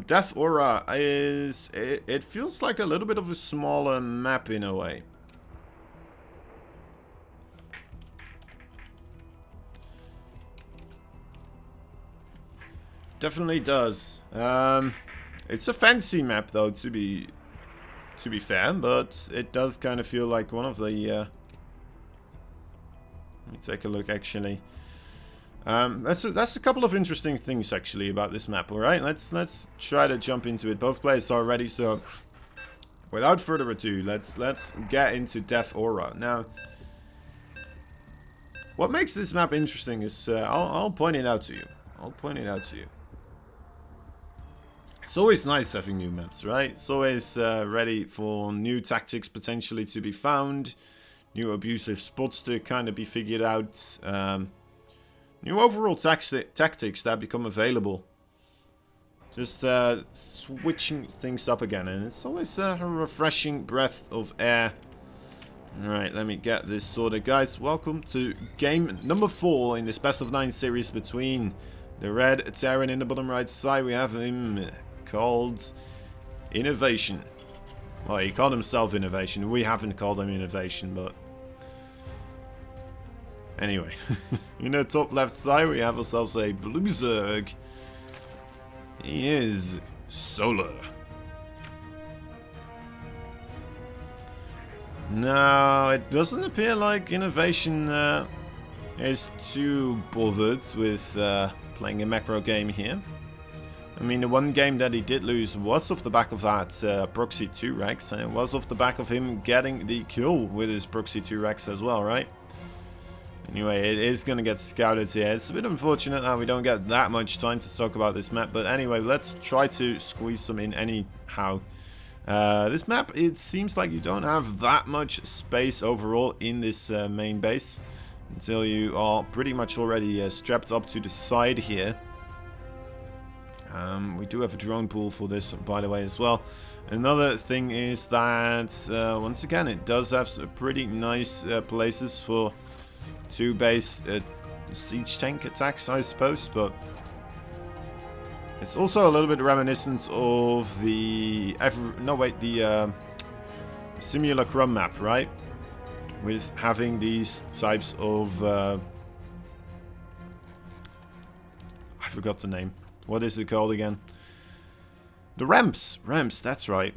S2: Death Aura is... It feels like a little bit of a smaller map in a way. Definitely does. It's a fancy map though, to be fair, but it does kind of feel like one of the... let me take a look actually. That's a couple of interesting things actually about this map. All right, let's try to jump into it. Both players are ready, so without further ado, let's get into Death Aura. Now, what makes this map interesting is I'll point it out to you. It's always nice having new maps, right? It's always ready for new tactics potentially to be found, new abusive spots to kind of be figured out. New overall tactics that become available. Just switching things up again, and it's always a refreshing breath of air. Alright, let me get this sorted. Guys, welcome to game number 4 in this best of 9 series between the red Terran in the bottom right side. We have him called INnoVation. Well, he called himself INnoVation. We haven't called him INnoVation, but... Anyway, in the top left side we have ourselves a Blue Zerg. He is Solar. Now, it doesn't appear like INnoVation is too bothered with playing a macro game here. I mean, the one game that he did lose was off the back of that Proxy 2 Rex, and it was off the back of him getting the kill with his Proxy 2 Rex as well, right? Anyway, it is going to get scouted here. It's a bit unfortunate that we don't get that much time to talk about this map. But anyway, let's try to squeeze some in anyhow. This map, it seems like you don't have that much space overall in this main base. Until you are pretty much already strapped up to the side here. We do have a drone pool for this, by the way, as well. Another thing is that, once again, it does have some pretty nice places for 2 base siege tank attacks, I suppose, but it's also a little bit reminiscent of the Simulacrum map, right? With having these types of I forgot the name. What is it called again? The ramps. Ramps, that's right.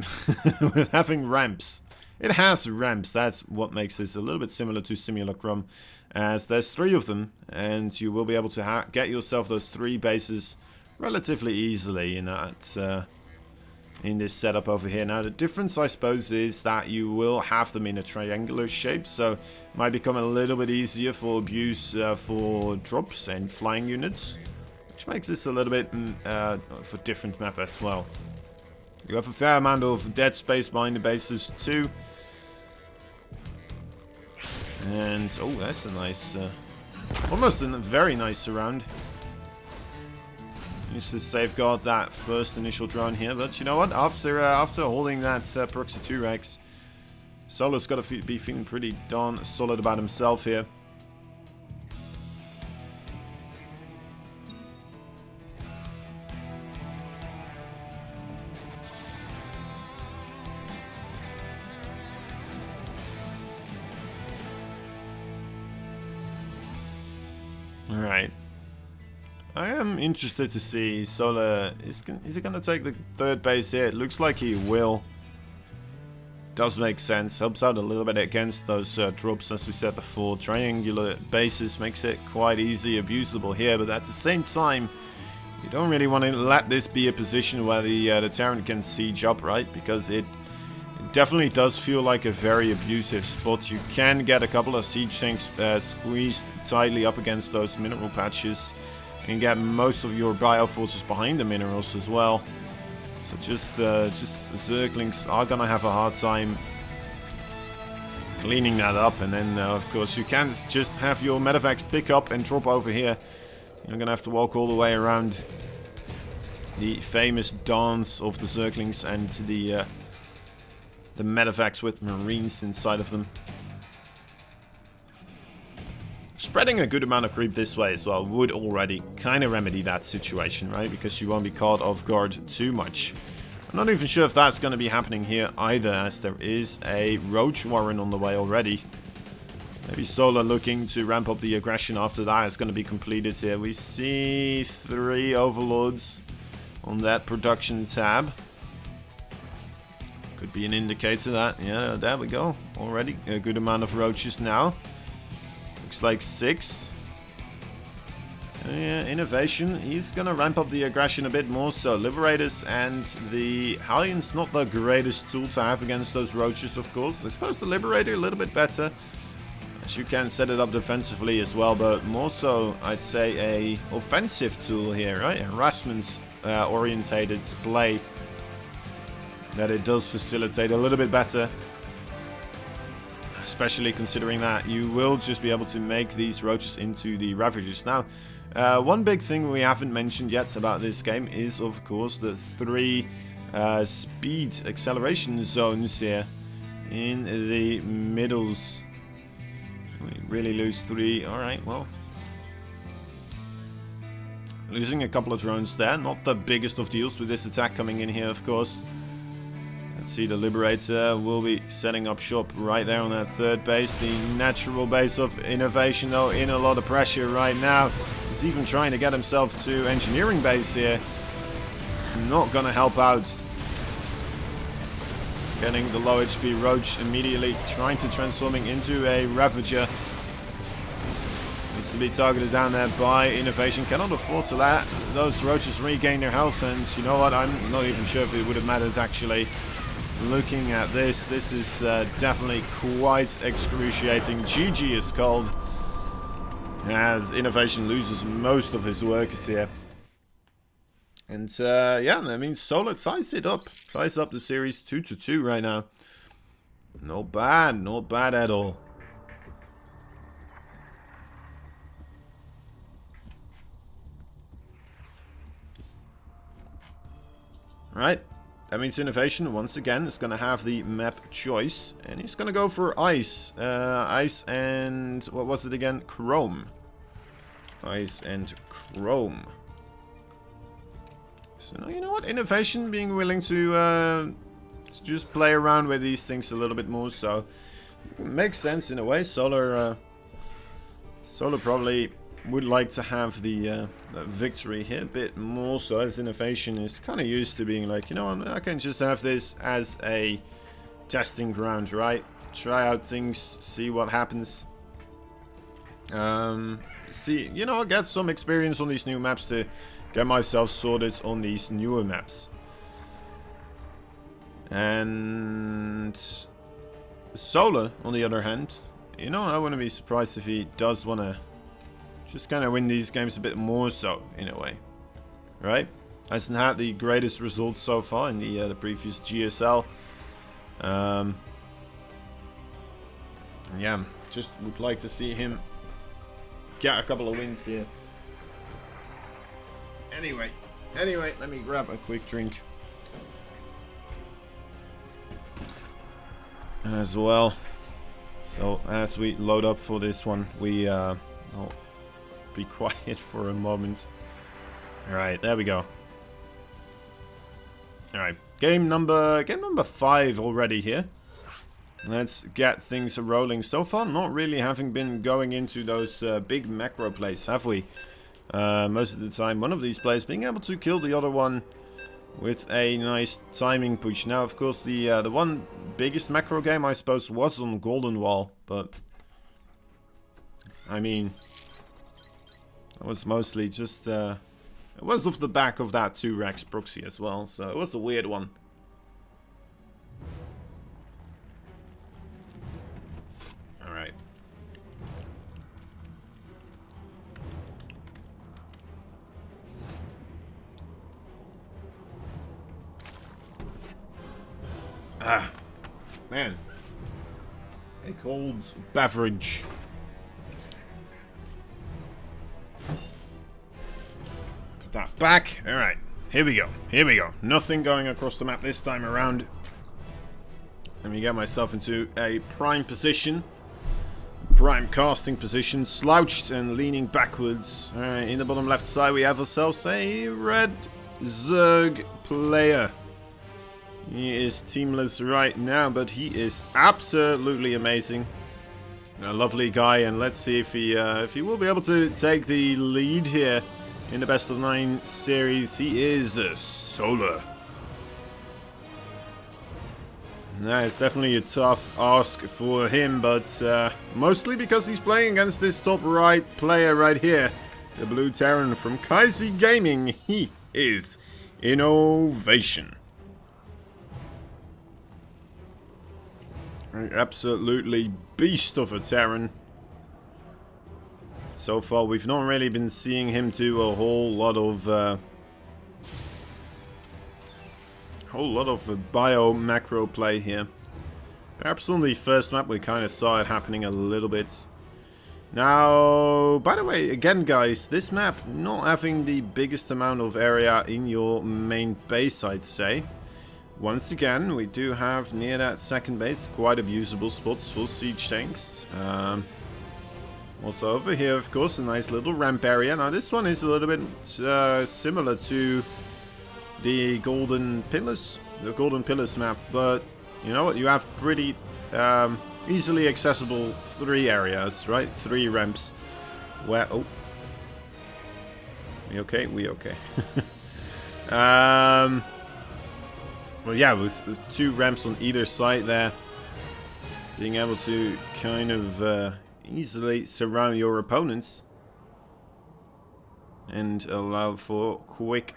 S2: With having ramps. It has ramps. That's what makes this a little bit similar to Simulacrum. As there's 3 of them, and you will be able to get yourself those 3 bases relatively easily in that in this setup over here. Now the difference, I suppose, is that you will have them in a triangular shape, so it might become a little bit easier for abuse for drops and flying units, which makes this a little bit for different map as well. You have a fair amount of dead space behind the bases too. And, oh, that's a nice, almost a very nice surround. Needs to safeguard that first initial drone here, but you know what? After holding that proxy 2 Rex, Solo's got to be feeling pretty darn solid about himself here. Alright. I am interested to see Sola. Is he going to take the 3rd base here? It looks like he will. Does make sense. Helps out a little bit against those drops, as we said before. Triangular bases makes it quite easy, abusable here, but at the same time, you don't really want to let this be a position where the Terran can siege up, right? Because it definitely does feel like a very abusive spot. You can get a couple of siege tanks squeezed tightly up against those mineral patches and get most of your bioforces behind the minerals as well. So just Zerglings are gonna have a hard time cleaning that up, and then of course you can't just have your medevacs pick up and drop over here. You're gonna have to walk all the way around the famous dance of the Zerglings and the medevacs with marines inside of them. Spreading a good amount of creep this way as well would already kind of remedy that situation, right? Because you won't be caught off guard too much. I'm not even sure if that's going to be happening here either, as there is a Roach Warren on the way already. Maybe Solar looking to ramp up the aggression after that is going to be completed here. We see 3 Overlords on that production tab. Could be an indicator that, yeah, there we go. Already a good amount of Roaches now. Looks like 6. Yeah, INnoVation, he's gonna ramp up the aggression a bit more, so Liberators and the Hallion's not the greatest tool to have against those Roaches, of course. I suppose the Liberator a little bit better, as you can set it up defensively as well, but more so, I'd say, a offensive tool here, right? Harassment orientated play that it does facilitate a little bit better. Especially considering that you will just be able to make these Roaches into the Ravagers. Now, one big thing we haven't mentioned yet about this game is, of course, the 3 speed acceleration zones here in the middles. We really lose 3. Alright, well. Losing a couple of drones there. Not the biggest of deals with this attack coming in here, of course. Let's see, the Liberator will be setting up shop right there on that 3rd base. The natural base of INnoVation, though, in a lot of pressure right now. He's even trying to get himself to engineering base here. It's not going to help out. Getting the low HP Roach immediately, trying to transforming into a Ravager. Needs to be targeted down there by INnoVation. Cannot afford to let those Roaches regain their health, and you know what, I'm not even sure if it would have mattered actually. Looking at this, this is definitely quite excruciating. GG is called, as INnoVation loses most of his workers here. And yeah, I mean, Solar ties it up. Ties up the series 2-2 right now. Not bad at all. Alright. That means INnoVation, once again, is going to have the map choice. And he's going to go for Ice. Ice and... what was it again? Chrome. Ice and Chrome. So, you know what? INnoVation being willing to just play around with these things a little bit more. So, makes sense in a way. Solar probably would like to have the victory here a bit more so, as INnoVation is kind of used to being like, you know, I can just have this as a testing ground, right? Try out things, see what happens. See, you know, get some experience on these new maps to get myself sorted on these newer maps. And Solar, on the other hand, you know, I wouldn't be surprised if he does want to just kind of win these games a bit more so, in a way. Right? Hasn't had the greatest results so far in the previous GSL. Yeah, just would like to see him get a couple of wins here. Anyway, let me grab a quick drink. As well. So, as we load up for this one, I'll be quiet for a moment. Alright, there we go. Alright, game number 5 already here. Let's get things rolling. So far, not really having been going into those big macro plays, have we? Most of the time, one of these players being able to kill the other one with a nice timing push. Now, of course, the one biggest macro game, I suppose, was on Golden Wall, but I mean, it was mostly just, it was off the back of that 2-Rex proxy as well, so it was a weird one. Alright. Ah, man. A cold beverage. Put that back. Alright, here we go. Here we go. Nothing going across the map this time around. Let me get myself into a prime position. Prime casting position. Slouched and leaning backwards. Alright, in the bottom left side we have ourselves a red Zerg player. He is teamless right now, but he is absolutely amazing. A lovely guy, and let's see if he will be able to take the lead here in the best of 9 series. He is Solar. That is definitely a tough ask for him, but mostly because he's playing against this top right player right here, the blue Terran from Kaisi Gaming. He is INnoVation. Absolutely beast of a Terran. So far, we've not really been seeing him do a whole lot of bio macro play here. Perhaps on the first map we kind of saw it happening a little bit. Now, by the way, again guys, this map not having the biggest amount of area in your main base, I'd say. Once again, we do have near that second base quite abusable spots for siege tanks. Also over here, of course, a nice little ramp area. Now this one is a little bit similar to the Golden Pillars map, but you know what? You have pretty easily accessible 3 areas, right? 3 ramps. Where? Oh, we okay? We okay? Well, yeah, with 2 ramps on either side there, being able to kind of easily surround your opponents and allow for quick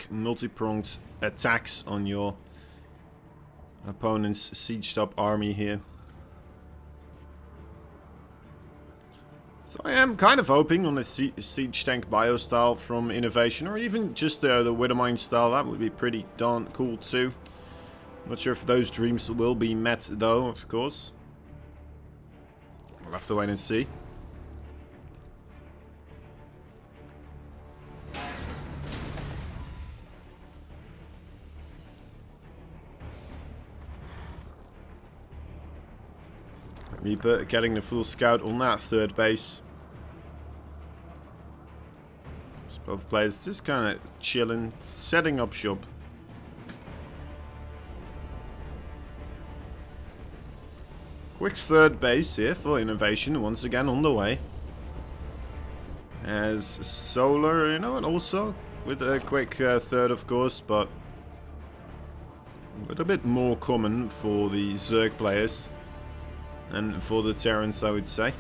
S2: multi-pronged attacks on your opponent's sieged up army here. So I am kind of hoping on a siege tank bio style from INnoVation, or even just the Widowmine style. That would be pretty darn cool too. Not sure if those dreams will be met though, of course. We'll have to wait and see. keeper getting the full scout on that third base. So both players just kind of chilling, setting up shop. Quick third base here for INnoVation, once again on the way. As Solar, you know, and also with a quick third, of course, but a bit more common for the Zerg players than for the Terrans, I would say.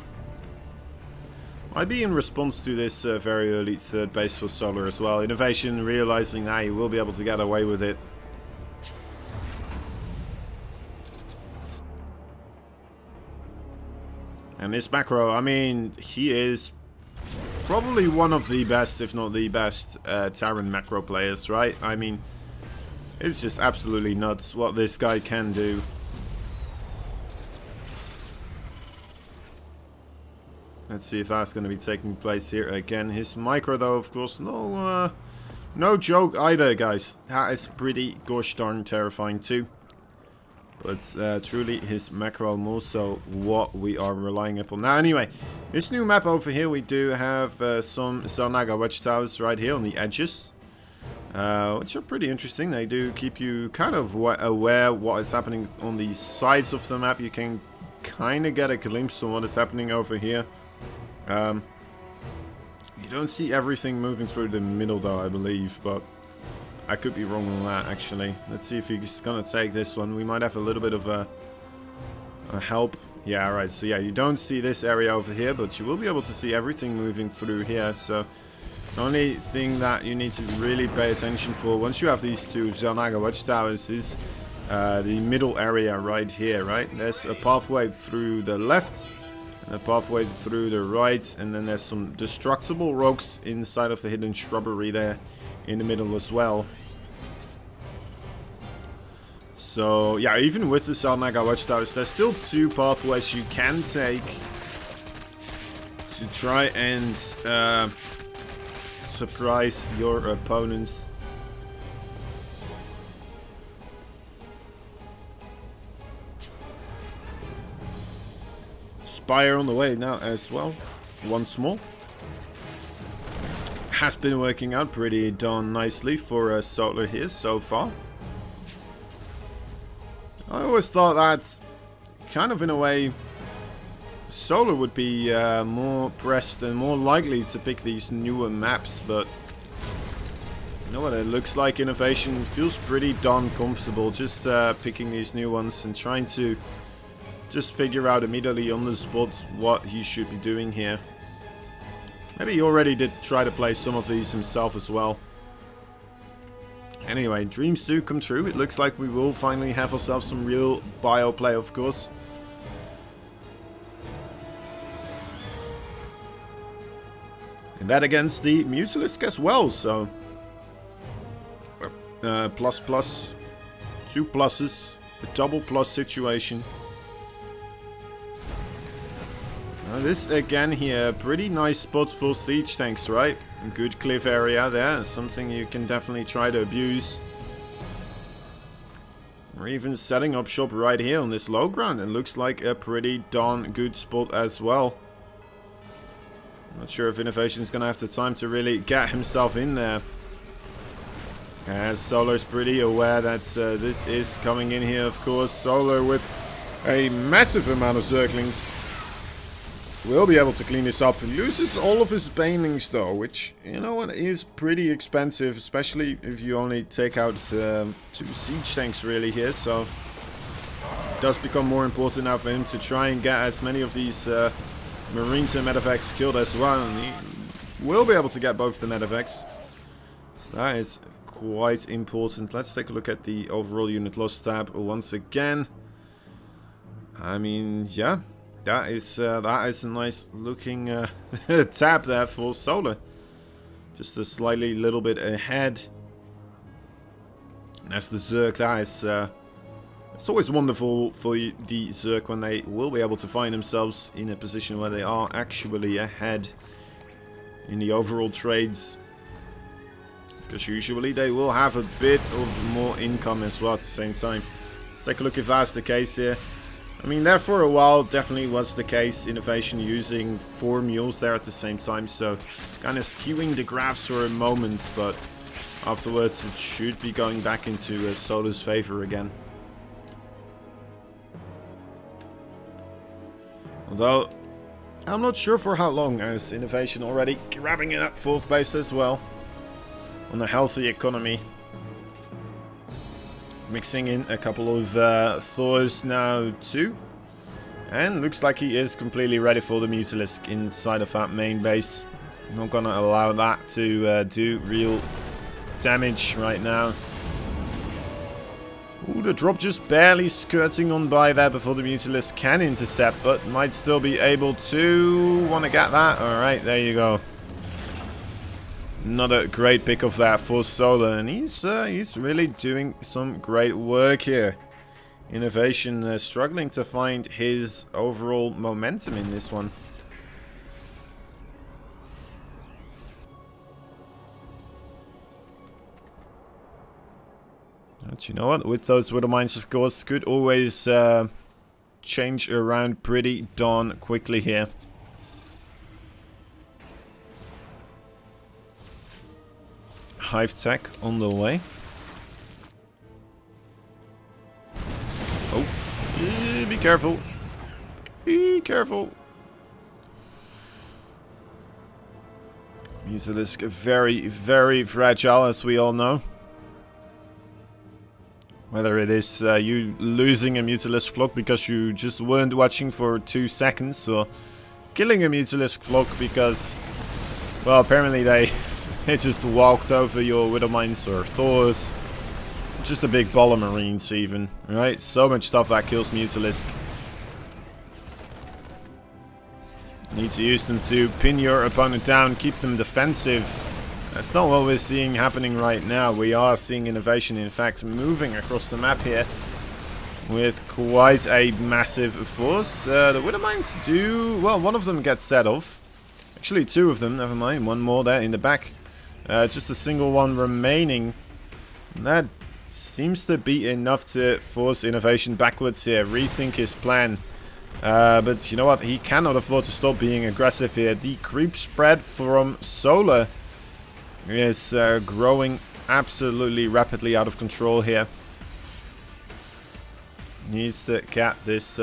S2: Might be in response to this very early third base for Solar as well. INnoVation realizing that he will be able to get away with it. And this macro, I mean, he is probably one of the best, if not the best, Terran macro players, right? I mean, it's just absolutely nuts what this guy can do. Let's see if that's going to be taking place here again. His micro, though, of course, no joke either, guys. That is pretty gosh darn terrifying too. But truly his macro more so what we are relying upon. Now anyway, this new map over here, we do have some Xel'Naga watchtowers right here on the edges. Which are pretty interesting. They do keep you kind of aware what is happening on the sides of the map. You can kind of get a glimpse on what is happening over here. You don't see everything moving through the middle though, I believe, but I could be wrong on that, actually. Let's see if he's going to take this one. We might have a little bit of a help. Yeah, right. So, yeah, you don't see this area over here, but you will be able to see everything moving through here. So, the only thing that you need to really pay attention for once you have these two Xel'Naga watchtowers is the middle area right here, right? There's a pathway through the left and a pathway through the right. And then there's some destructible rocks inside of the hidden shrubbery there in the middle as well. So yeah, even with the Xel'Naga watchtowers, there's still two pathways you can take to try and surprise your opponents. Spire on the way now as well, once more. Has been working out pretty darn nicely for Solar here so far. I always thought that, kind of in a way, Solar would be more pressed and more likely to pick these newer maps, but you know what it looks like. INnoVation feels pretty darn comfortable just picking these new ones and trying to just figure out immediately on the spot what he should be doing here. Maybe he already did try to play some of these himself as well. Anyway, dreams do come true. It looks like we will finally have ourselves some real bio play, of course. And that against the Mutalisk as well, so... plus plus. 2 pluses. A double plus situation. This again here, pretty nice spot for siege tanks, right? Good cliff area there, something you can definitely try to abuse. Or even setting up shop right here on this low ground, and looks like a pretty darn good spot as well. Not sure if INnoVation is going to have the time to really get himself in there. As Solar's pretty aware that this is coming in here, of course. Solar with a massive amount of Zerglings. Will be able to clean this up. He loses all of his banelings though, which, you know what, is pretty expensive, especially if you only take out 2 siege tanks really here. So it does become more important now for him to try and get as many of these Marines and medevacs killed as well. And he will be able to get both the medevacs. So that is quite important. Let's take a look at the overall unit loss tab once again. I mean, yeah. That is a nice looking tab there for Solar. Just a slightly little bit ahead. And as the Zerg, that is it's always wonderful for the Zerg when they will be able to find themselves in a position where they are actually ahead in the overall trades. Because usually they will have a bit of more income as well at the same time. Let's take a look if that's the case here. I mean, there for a while definitely was the case. INnoVation using 4 mules there at the same time, so kind of skewing the graphs for a moment, but afterwards it should be going back into Solar's favor again. Although, I'm not sure for how long, as INnoVation already grabbing in at 4th base as well. On a healthy economy. Mixing in a couple of Thors now too. And looks like he is completely ready for the Mutalisk inside of that main base. Not gonna allow that to do real damage right now. Ooh, the drop just barely skirting on by there before the Mutalisk can intercept, but might still be able to want to get that. Alright, there you go. Another great pick of that for Solar, and he's really doing some great work here. INnoVation struggling to find his overall momentum in this one. But you know what? With those Widow Mines, of course, could always change around pretty darn quickly here. Hive tech on the way. Oh, be careful. Be careful. Mutalisk very, very fragile, as we all know. Whether it is you losing a Mutalisk flock because you just weren't watching for 2 seconds, or killing a Mutalisk flock because, well, apparently they just walked over your Widow Mines or Thors. Just a big ball of Marines even, right? So much stuff that kills Mutalisk. Need to use them to pin your opponent down, keep them defensive. That's not what we're seeing happening right now. We are seeing INnoVation, in fact, moving across the map here with quite a massive force. The Widow Mines do... well, one of them gets set off. Actually, 2 of them, never mind. One more there in the back. Just a single one remaining. And that seems to be enough to force INnoVation backwards here. Rethink his plan. But you know what? He cannot afford to stop being aggressive here. The creep spread from Solar is growing absolutely rapidly out of control here. Needs to get this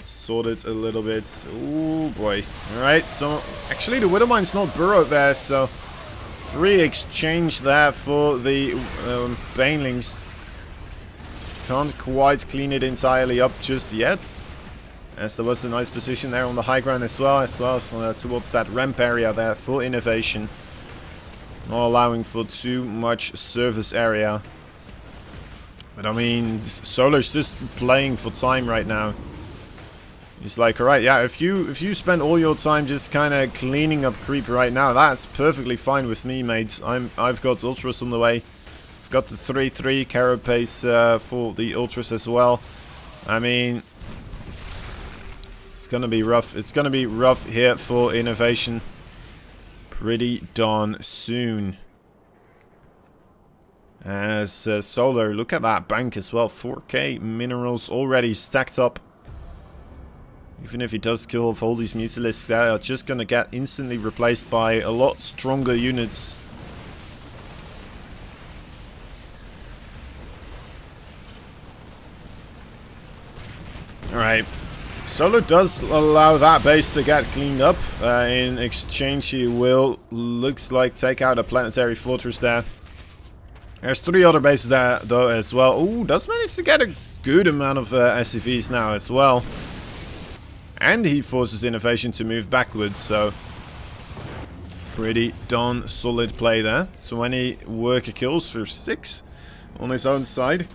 S2: sorted a little bit. Oh boy. Alright, so actually the Widow Mine's not burrowed there, so free exchange there for the Banelings. Can't quite clean it entirely up just yet, as there was a nice position there on the high ground as well towards that ramp area there for INnoVation. Not allowing for too much surface area. But I mean, Solar's just playing for time right now. He's like, alright, yeah, if you spend all your time just kind of cleaning up creep right now, that's perfectly fine with me, mates. I've got Ultras on the way. I've got the 3-3 carapace for the Ultras as well. I mean, it's gonna be rough. It's gonna be rough here for INnoVation pretty darn soon. As Solar, look at that bank as well. 4k minerals already stacked up. Even if he does kill off all these Mutalisks, they are just gonna get instantly replaced by a lot stronger units. Alright. Solar does allow that base to get cleaned up. In exchange, he will, looks like, take out a planetary fortress there. There's 3 other bases there, though, as well. Ooh, does manage to get a good amount of SCVs now as well. And he forces INnoVation to move backwards, so pretty darn solid play there. 20 worker kills for 6 on his own side.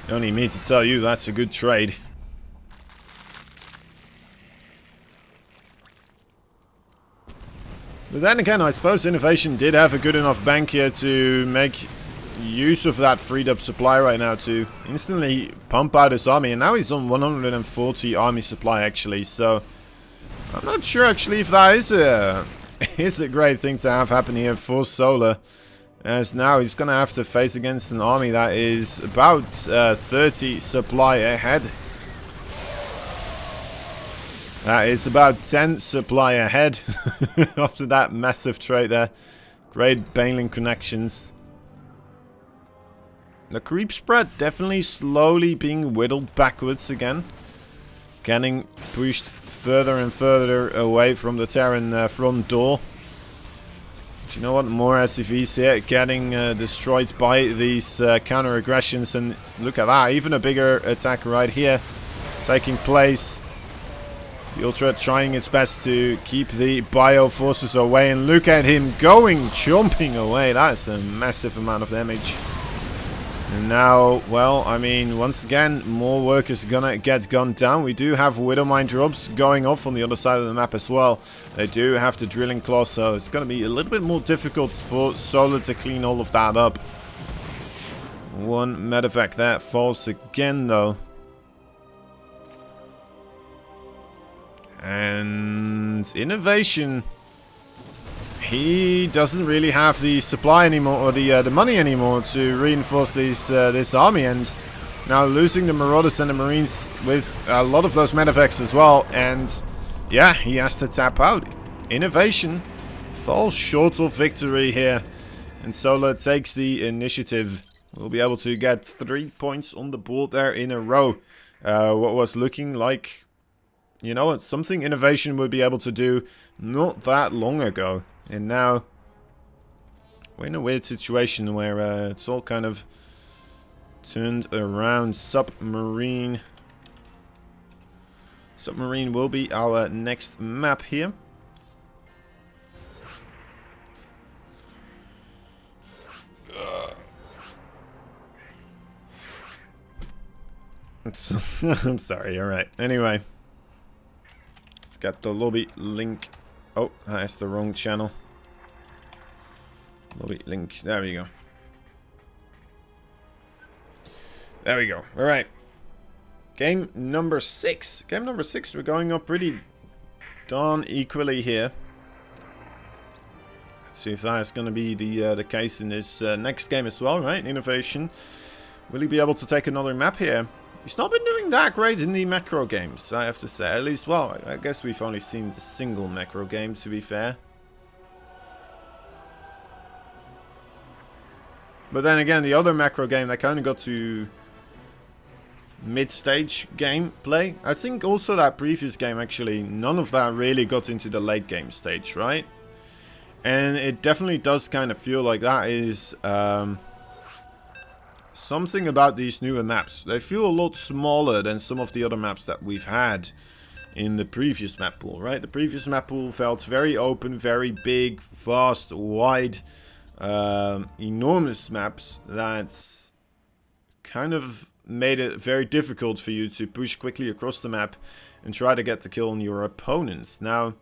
S2: Don't need me to tell you that's a good trade. But then again, I suppose INnoVation did have a good enough bank here to make use of that freed up supply right now to instantly pump out his army. And now he's on 140 army supply actually, so I'm not sure actually if that is a great thing to have happen here for Solar. As now he's gonna have to face against an army that is about 30 supply ahead. That is about 10 supply ahead after that massive trade there. Great bailing connections. The creep spread definitely slowly being whittled backwards again. Getting pushed further and further away from the Terran front door. But you know what? More SCVs here getting destroyed by these counter aggressions. And look at that, even a bigger attack right here taking place. The Ultra trying its best to keep the bio forces away, and look at him going, jumping away. That's a massive amount of damage. And now, well, I mean, once again, more work is gonna get gunned down. We do have Widow Mine drops going off on the other side of the map as well. They do have the drilling claw, so it's gonna be a little bit more difficult for Solar to clean all of that up. One medevac that falls again, though. And INnoVation, he doesn't really have the supply anymore, or the money anymore to reinforce this army, and now losing the Marauders and the Marines with a lot of those medevacs as well, and yeah, he has to tap out. INnoVation falls short of victory here, and Solar takes the initiative. We'll be able to get 3 points on the board there in a row. What was looking like, you know, it's something INnoVation would be able to do not that long ago. And now we're in a weird situation where it's all kind of turned around. Submarine will be our next map here. I'm sorry, alright. Anyway. Got the lobby link. Oh, that's the wrong channel. Lobby link. There we go. There we go. Alright. Game number 6. Game number 6. We're going up pretty darn equally here. Let's see if that's going to be the case in this next game as well, right? INnoVation. Will he be able to take another map here? He's not been doing that great in the macro games, I have to say. At least, well, I guess we've only seen the single macro game, to be fair. But then again, the other macro game, I kind of got to mid-stage gameplay. I think also that previous game, actually, none of that really got into the late game stage, right? And it definitely does kind of feel like that is something about these newer maps. They feel a lot smaller than some of the other maps that we've had in the previous map pool, right? The previous map pool felt very open, very big, vast, wide, enormous maps that kind of made it very difficult for you to push quickly across the map and try to get the kill on your opponents. Now,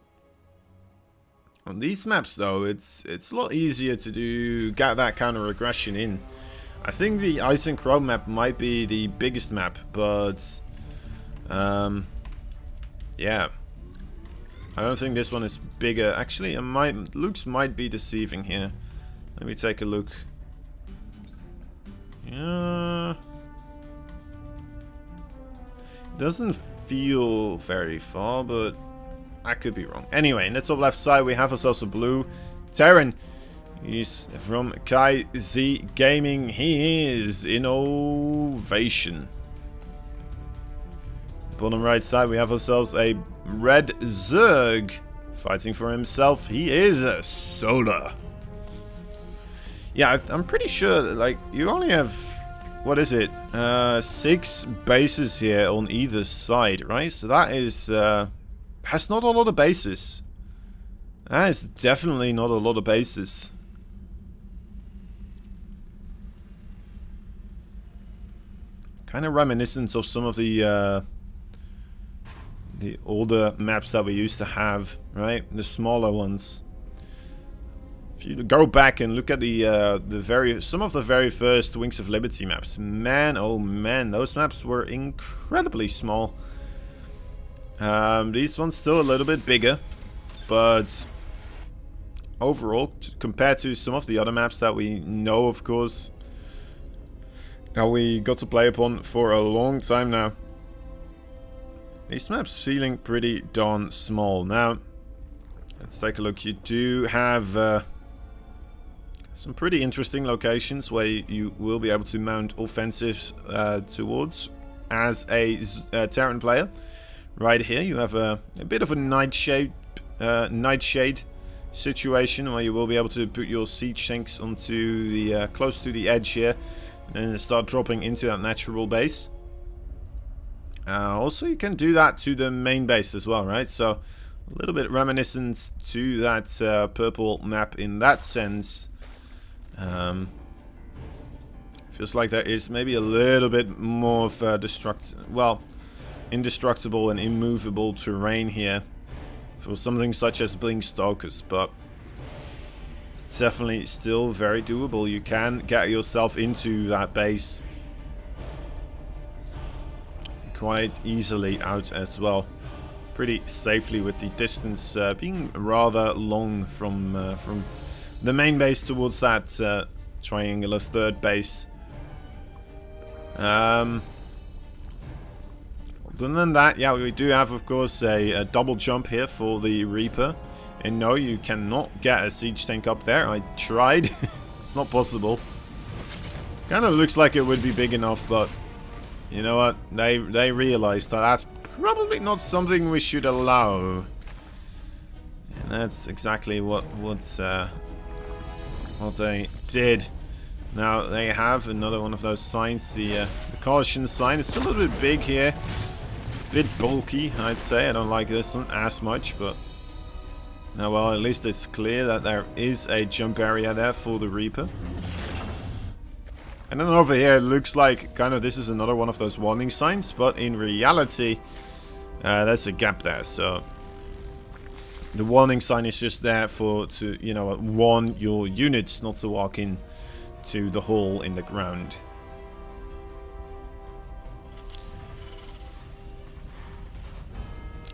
S2: on these maps though, it's a lot easier to get that counter aggression in. I think the Ice and Chrome map might be the biggest map, but yeah, I don't think this one is bigger. Actually, looks might be deceiving here. Let me take a look. Yeah, doesn't feel very far, but I could be wrong. Anyway, in the top left side we have ourselves a blue Terran. He's from Kai Z Gaming. He is INnoVation. Bottom right side we have ourselves a red Zerg fighting for himself. He is a Solar. Yeah, I'm pretty sure that, like, you only have, what is it, 6 bases here on either side, right? So that is has not a lot of bases. That is definitely not a lot of bases. Kind of reminiscent of some of the older maps that we used to have, right? The smaller ones. If you go back and look at some of the very first Wings of Liberty maps, man, oh man, those maps were incredibly small. These ones still a little bit bigger, but overall, compared to some of the other maps that we know, of course, that we got to play upon for a long time now, these maps feeling pretty darn small. Now, let's take a look. You do have some pretty interesting locations where you will be able to mount offensives towards as a Terran player. Right here you have a bit of a nightshade situation where you will be able to put your siege tanks onto the close to the edge here and start dropping into that natural base. Also, you can do that to the main base as well, right? So a little bit reminiscent to that purple map in that sense. Feels like there is maybe a little bit more of indestructible and immovable terrain here for something such as Blink Stalkers, but definitely still very doable. You can get yourself into that base quite easily out as well, pretty safely, with the distance being rather long from the main base towards that triangular third base. Other than that, yeah, we do have, of course, a double jump here for the Reaper. And no, you cannot get a siege tank up there. I tried. It's not possible. Kind of looks like it would be big enough, but you know what? They realized that that's probably not something we should allow. And that's exactly what they did. Now they have another one of those signs, the caution sign. It's a little bit big here, a bit bulky, I'd say. I don't like this one as much, but now, well, at least it's clear that there is a jump area there for the Reaper. And then over here it looks like kind of this is another one of those warning signs, but in reality there's a gap there. So the warning sign is just there to, you know, warn your units not to walk in to the hole in the ground.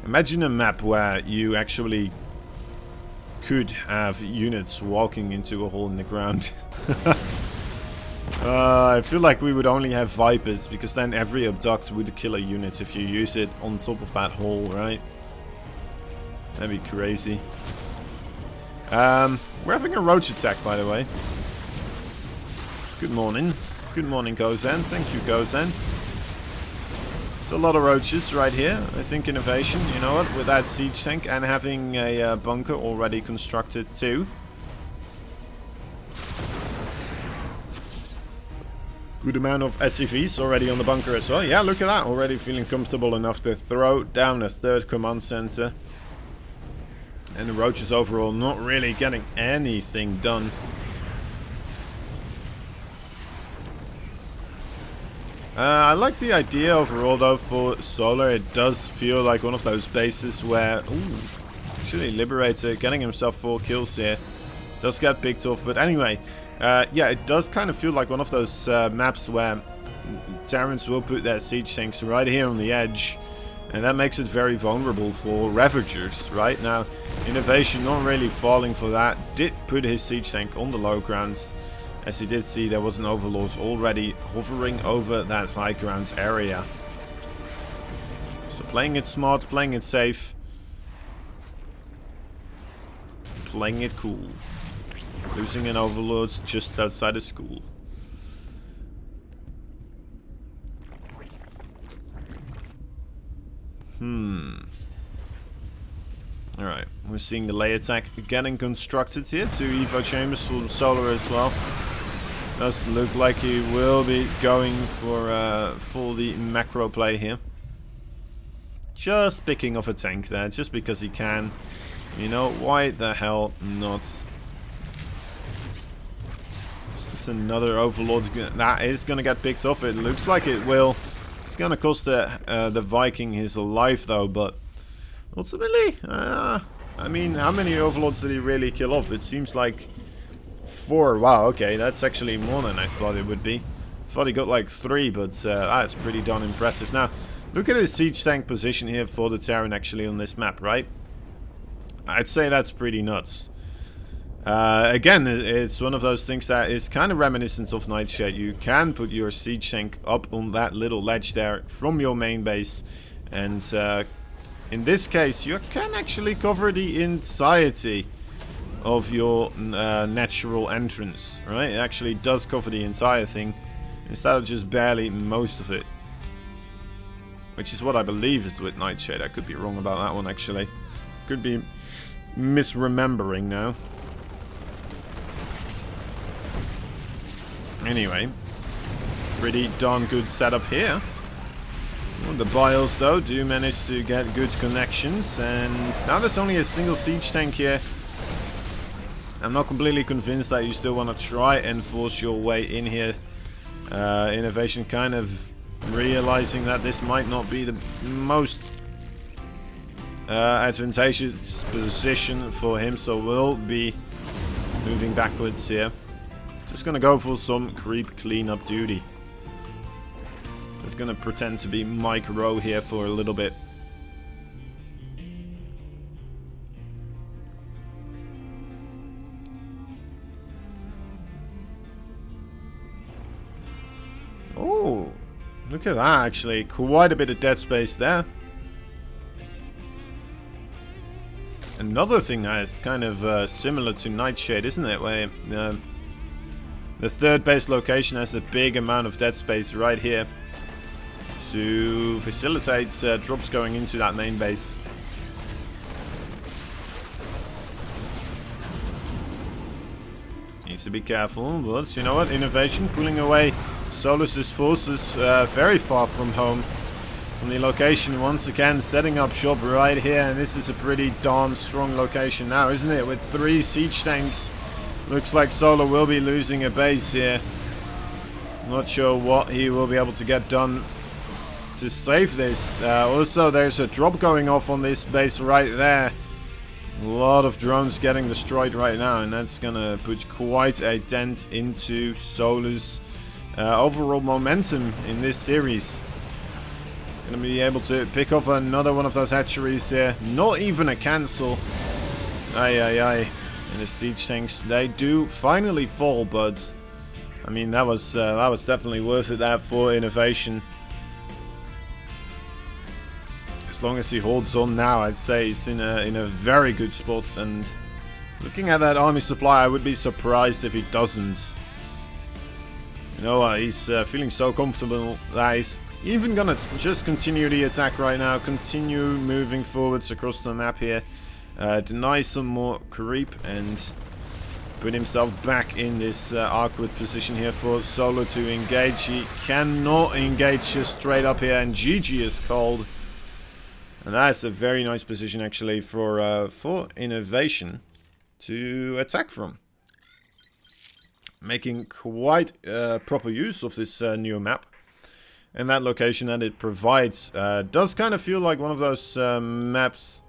S2: Imagine a map where you actually could have units walking into a hole in the ground. I feel like we would only have Vipers, because then every abduct would kill a unit if you use it on top of that hole, right? That'd be crazy. We're having a roach attack, by the way. Good morning. Good morning, Gozen. Thank you, Gozen. It's a lot of roaches right here. I think INnoVation, you know what, with that siege tank and having a bunker already constructed too. Good amount of SCVs already on the bunker as well. Yeah, look at that. Already feeling comfortable enough to throw down a third command center. And the roaches overall not really getting anything done. I like the idea overall though for Solar. It does feel like one of those bases where, ooh, actually Liberator getting himself 4 kills here. Does get picked off, but anyway, yeah, it does kind of feel like one of those maps where Terrans will put their siege tanks right here on the edge, and that makes it very vulnerable for Ravagers. Right now, INnoVation not really falling for that. Did put his siege tank on the low grounds, as he did see there was an Overlord already hovering over that high ground area. So playing it smart, playing it safe, playing it cool. Losing an Overlord just outside of school. Alright, we're seeing the lay attack getting constructed here. 2 Evo chambers for Solar as well. Does look like he will be going for the macro play here. Just picking off a tank there, just because he can. You know, why the hell not? Is this another Overlord that is going to get picked off? It looks like it will. It's going to cost the Viking his life though, but ultimately, I mean, how many Overlords did he really kill off? It seems like 4. Wow, okay, that's actually more than I thought it would be. Thought he got like 3, but that's pretty darn impressive. Now, look at his siege tank position here for the Terran actually on this map, right? I'd say that's pretty nuts. Again, it's one of those things that is kind of reminiscent of Nightshade. You can put your siege tank up on that little ledge there from your main base, and in this case you can actually cover the entirety of your natural entrance, right? It actually does cover the entire thing instead of just barely most of it, which is what I believe is with Nightshade. I could be wrong about that one, actually. Could be misremembering now. Anyway, pretty darn good setup here. Well, the Biles, though, do manage to get good connections, and now there's only a single siege tank here. I'm not completely convinced that you still want to try and force your way in here. INnoVation kind of realizing that this might not be the most advantageous position for him, so we'll be moving backwards here. Just gonna go for some creep cleanup duty. Just gonna pretend to be Mike Rowe here for a little bit. Oh, look at that, actually. Quite a bit of dead space there. Another thing that is kind of similar to Nightshade, isn't it? Where the third base location has a big amount of dead space right here to facilitate drops going into that main base. Needs to be careful, but you know what? INnoVation pulling away Solus's forces very far from home. From the location once again, setting up shop right here, and this is a pretty darn strong location now, isn't it? With 3 siege tanks. Looks like Solar will be losing a base here. Not sure what he will be able to get done to save this. Also, there's a drop going off on this base right there. A lot of drones getting destroyed right now, and that's gonna put quite a dent into Solar's overall momentum in this series. Gonna be able to pick off another one of those hatcheries here. Not even a cancel. Aye, aye, aye. And the siege tanks, they do finally fall, but I mean that was definitely worth it. That for INnoVation. As long as he holds on now, I'd say he's in a very good spot. And looking at that army supply, I would be surprised if he doesn't. You know, he's feeling so comfortable that he's even gonna just continue the attack right now. Continue moving forwards across the map here. Deny some more creep and put himself back in this awkward position here for Solo to engage. He cannot engage just straight up here, and GG is called. And that's a very nice position actually for INnoVation to attack from. Making quite proper use of this new map. And that location that it provides does kind of feel like one of those maps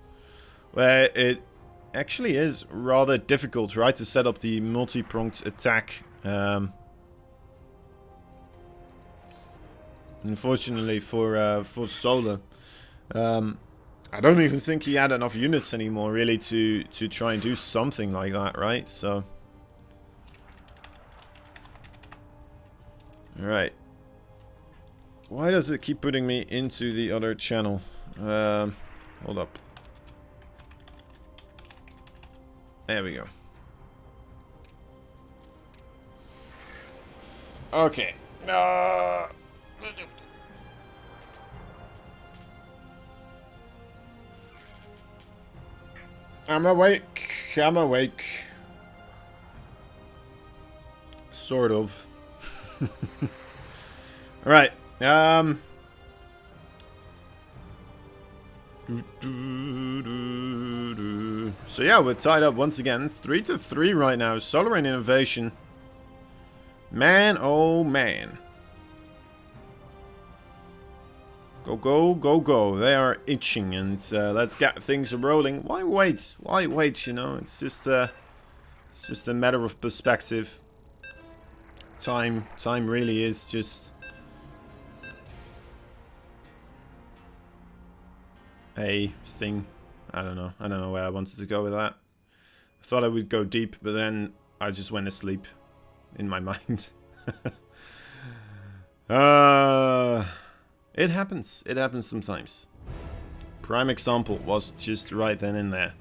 S2: where it actually is rather difficult, right, to set up the multi-pronged attack. Unfortunately for Solar, I don't even think he had enough units anymore, really, to try and do something like that, right? So, all right. Why does it keep putting me into the other channel? Hold up. There we go. Okay. I'm awake. I'm awake. Sort of. Alright. So yeah, we're tied up once again. 3-3 right now. Solar and INnoVation. Man, oh man. Go, go, go, go. They are itching, and let's get things rolling. Why wait? Why wait, you know? It's just a matter of perspective. Time really is just a thing. I don't know where I wanted to go with that. I thought I would go deep, but then I just went asleep in my mind. It happens. It happens sometimes. Prime example was just right then and there.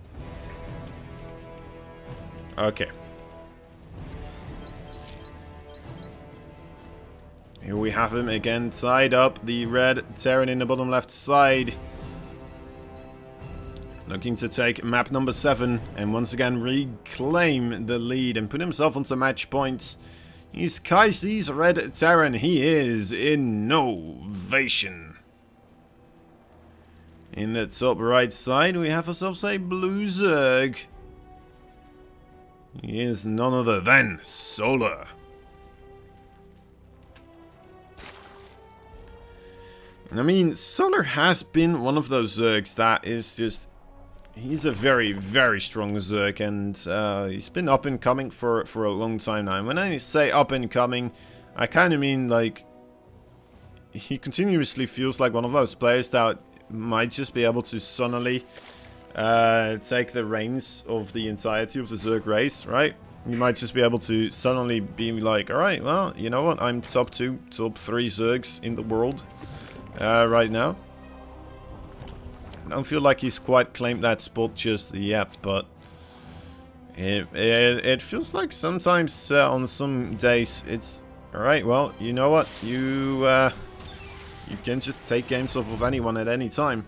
S2: Okay. Here we have him again, tied up. The red Terran in the bottom left side. Looking to take map number 7 and once again reclaim the lead and put himself onto match point. He's Kaiser's red Terran. He is INnoVation. In the top right side, we have ourselves a blue Zerg. He is none other than Solar. And I mean, Solar has been one of those Zergs that is just... He's a very, very strong Zerg, and he's been up and coming for a long time now. And when I say up and coming, I kind of mean like... He continuously feels like one of those players that might just be able to suddenly take the reins of the entirety of the Zerg race, right? You might just be able to suddenly be like, alright, well, you know what? I'm top 2, top 3 Zergs in the world right now. I don't feel like he's quite claimed that spot just yet, but it feels like sometimes on some days it's alright. Well, you know what, you can just take games off of anyone at any time.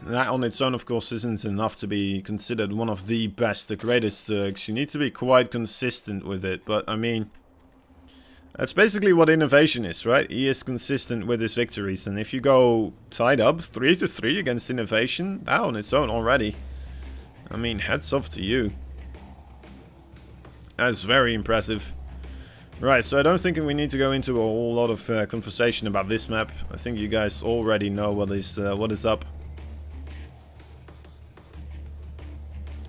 S2: That on its own, of course, isn't enough to be considered one of the best, the greatest Zergs. You need to be quite consistent with it, but I mean... That's basically what INnoVation is, right? He is consistent with his victories, and if you go tied up 3-3 against INnoVation, that on its own already, I mean, hats off to you. That's very impressive. Right, so I don't think we need to go into a whole lot of conversation about this map. I think you guys already know what is up.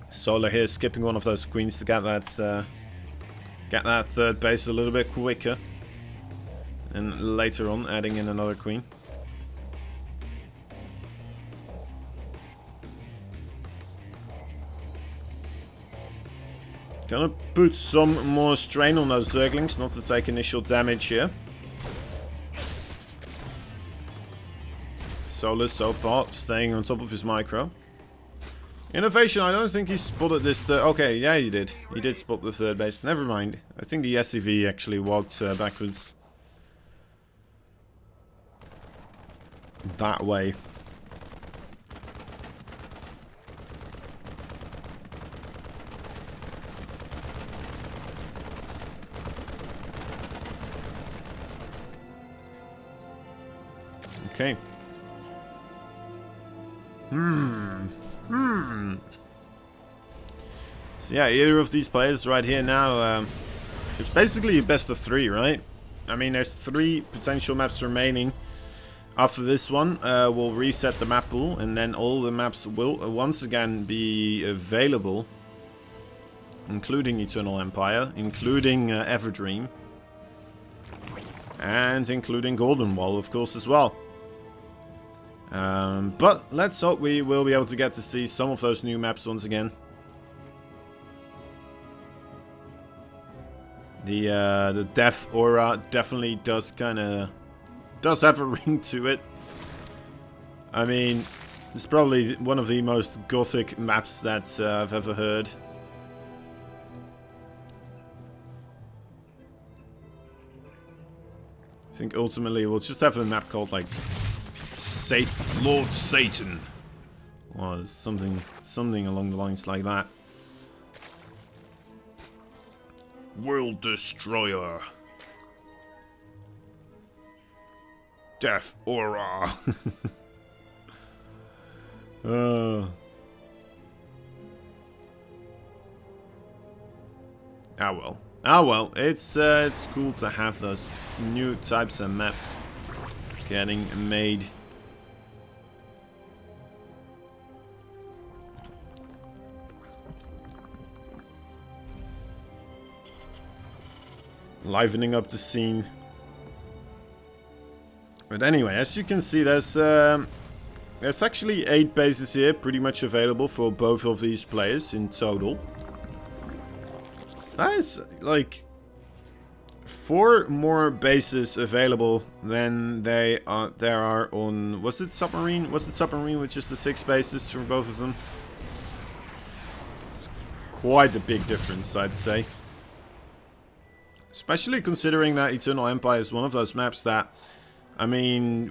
S2: Solar here skipping one of those queens to get that third base a little bit quicker. And later on adding in another queen. Gonna put some more strain on those Zerglings, not to take initial damage here. Solar so far staying on top of his micro. INnoVation, I don't think he spotted this. Okay, yeah, he did. He did spot the third base. Never mind. I think the ZvT actually walked backwards. That way. Okay. So yeah, either of these players right here now, it's basically a best of 3, right? I mean, there's 3 potential maps remaining. After this one, we'll reset the map pool, and then all the maps will once again be available, including Eternal Empire, including Everdream, and including Golden Wall, of course, as well. But let's hope we will be able to get to see some of those new maps once again. The death aura definitely does have a ring to it. I mean, it's probably one of the most gothic maps that I've ever heard. I think ultimately we'll just have a map called like Lord Satan, or something along the lines like that. World Destroyer. Death Aura. Ah well. Ah well. It's cool to have those new types of maps getting made. Livening up the scene. But anyway, as you can see, there's there's actually 8 bases here, pretty much available for both of these players in total. So that is like 4 more bases available than there are on, was it Submarine? Was it Submarine with just the 6 bases for both of them? It's quite a big difference, I'd say. Especially considering that Eternal Empire is one of those maps that, I mean,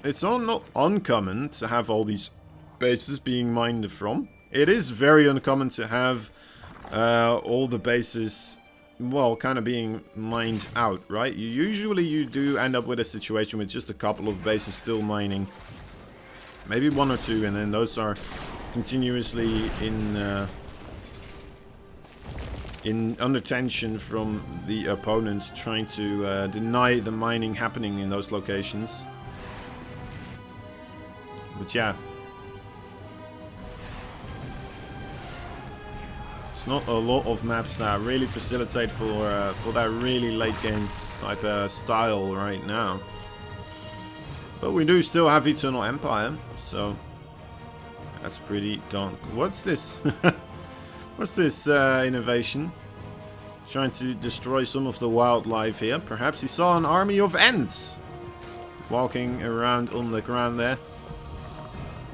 S2: it's not uncommon to have all these bases being mined from. It is very uncommon to have all the bases, well, kind of being mined out, right? Usually you do end up with a situation with just a couple of bases still mining. Maybe 1 or 2, and then those are continuously under tension from the opponent, trying to deny the mining happening in those locations. But yeah, it's not a lot of maps that really facilitate for that really late game type style right now. But we do still have Eternal Empire, so that's pretty darn cool. What's this? What's this INnoVation? Trying to destroy some of the wildlife here. Perhaps he saw an army of ants walking around on the ground there.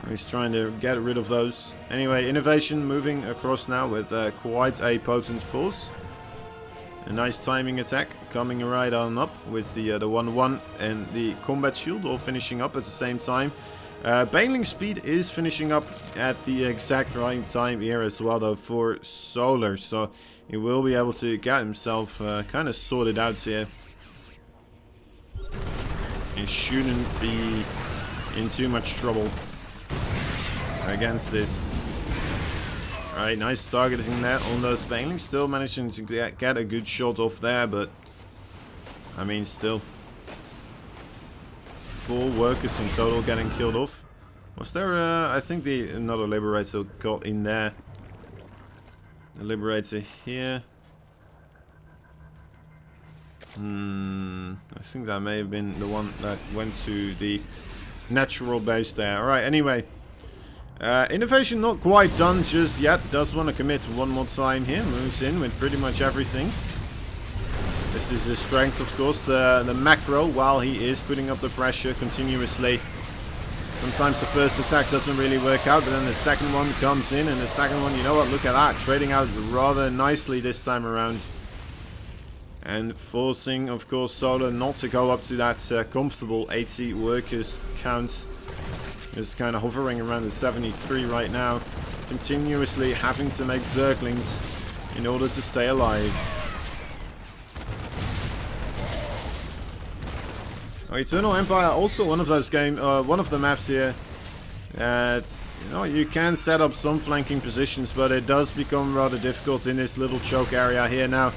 S2: He's trying to get rid of those. Anyway, INnoVation moving across now with quite a potent force. A nice timing attack coming right on up with the 1-1 and the combat shield all finishing up at the same time. Baneling speed is finishing up at the exact right time here as well, though, for Solar, so he will be able to get himself kind of sorted out here. He shouldn't be in too much trouble against this. Alright, nice targeting there on those Banelings. Still managing to get a good shot off there, but I mean, still 4 workers in total getting killed off. Was there, I think another Liberator got in there. The Liberator here. I think that may have been the one that went to the natural base there. Alright, anyway. INnoVation not quite done just yet. Does want to commit one more time here. Moves in with pretty much everything. This is his strength, of course, the macro, while he is putting up the pressure continuously. Sometimes the first attack doesn't really work out, but then the second one comes in, and the second one, you know what, look at that, trading out rather nicely this time around. And forcing, of course, Solar not to go up to that comfortable 80 workers count. Just kind of hovering around the 73 right now, continuously having to make Zerglings in order to stay alive. Eternal Empire, also one of those one of the maps here that, you know, you can set up some flanking positions, but it does become rather difficult in this little choke area here. Now,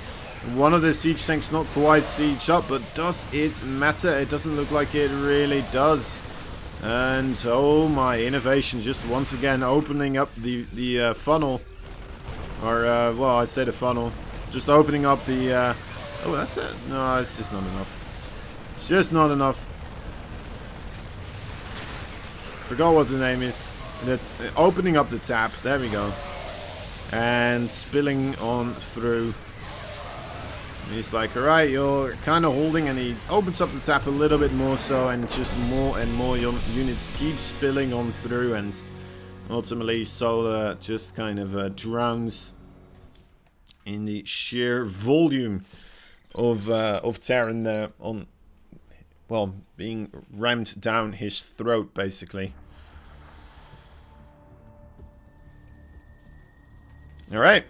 S2: one of the siege tanks not quite sieged up, but does it matter? It doesn't look like it really does. And oh my, INnoVation just once again opening up the funnel, or well, I'd say the funnel, just opening up the oh, that's it. No, it's just not enough. It's just not enough. Forgot what the name is. That opening up the tap. There we go. And spilling on through. And he's like, alright, you're kind of holding, and he opens up the tap a little bit more so, and just more and more units keep spilling on through, and ultimately Solar just kind of drowns in the sheer volume of Terran there on, well, being rammed down his throat, basically. Alright.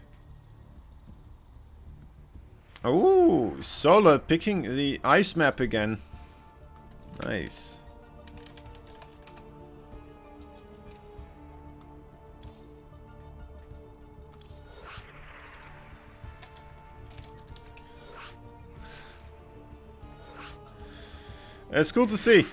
S2: Oh, Solar picking the ice map again. Nice. It's cool to see.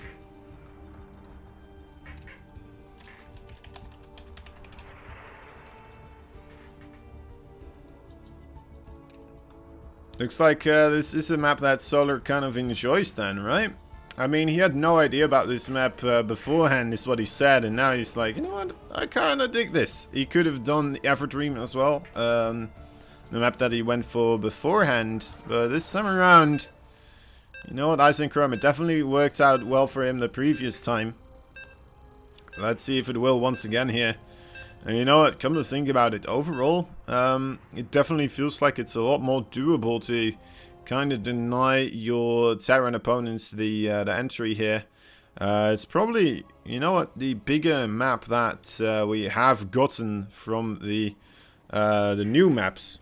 S2: Looks like this is a map that Solar kind of enjoys then, right? I mean, he had no idea about this map beforehand, is what he said, and now he's like, you know what, I kind of dig this. He could have done the Everdream as well, the map that he went for beforehand, but this time around, you know what, Isenchrome, it definitely worked out well for him the previous time. Let's see if it will once again here. And you know what, come to think about it, overall, it definitely feels like it's a lot more doable to kind of deny your Terran opponents the entry here. It's probably, you know what, the bigger map that we have gotten from the new maps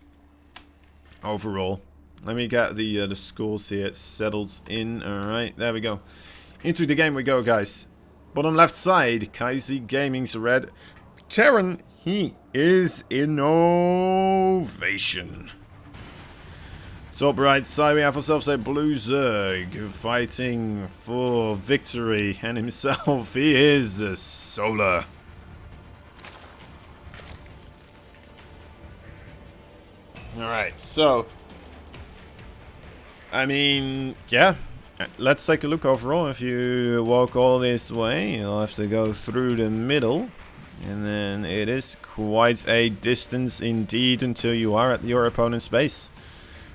S2: overall. Let me get the scores here settled in. Alright, there we go. Into the game we go, guys. Bottom left side, Kaisi Gaming's red. Terran, he is INnoVation. Top right side, we have ourselves a blue Zerg fighting for victory, and himself, he is a Solar. Alright, so, I mean, yeah, let's take a look overall. If you walk all this way, you'll have to go through the middle, and then it is quite a distance indeed until you are at your opponent's base.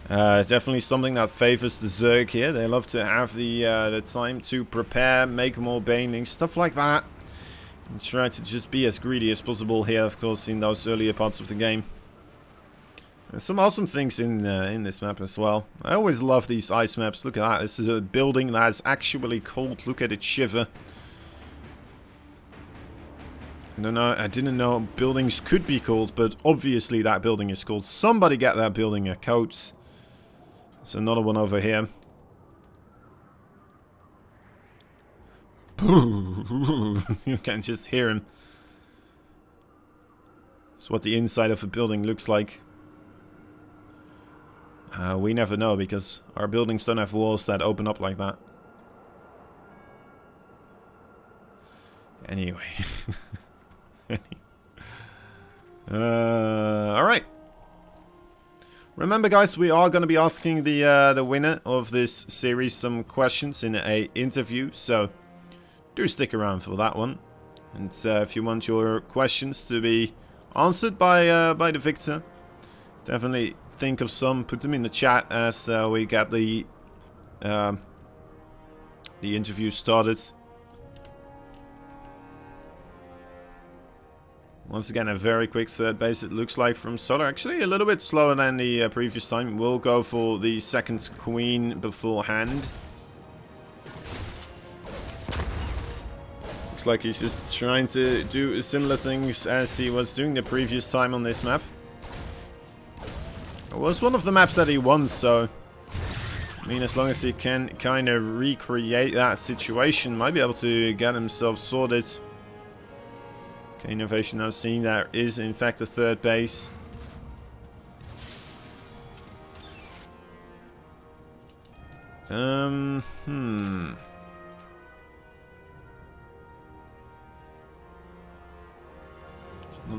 S2: Definitely something that favors the Zerg here. They love to have the time to prepare, make more banelings, stuff like that. And try to just be as greedy as possible here, of course, in those earlier parts of the game. There's some awesome things in this map as well. I always love these ice maps. Look at that. This is a building that's actually cold. Look at it shiver. I don't know. I didn't know buildings could be cold, but obviously that building is cold. Somebody get that building a coat. There's another one over here. You can just hear him. That's what the inside of a building looks like. We never know because our buildings don't have walls that open up like that. Anyway. Alright. Remember, guys, we are going to be asking the winner of this series some questions in a interview, so do stick around for that one. And if you want your questions to be answered by the victor, definitely think of some, put them in the chat as we get the interview started. Once again, a very quick third base, it looks like, from Solar. Actually, a little bit slower than the previous time. We'll go for the second queen beforehand. Looks like he's just trying to do similar things as he was doing the previous time on this map. It was one of the maps that he won, so I mean, as long as he can kind of recreate that situation, might be able to get himself sorted. Okay, INnoVation now seeing there is in fact a third base. Another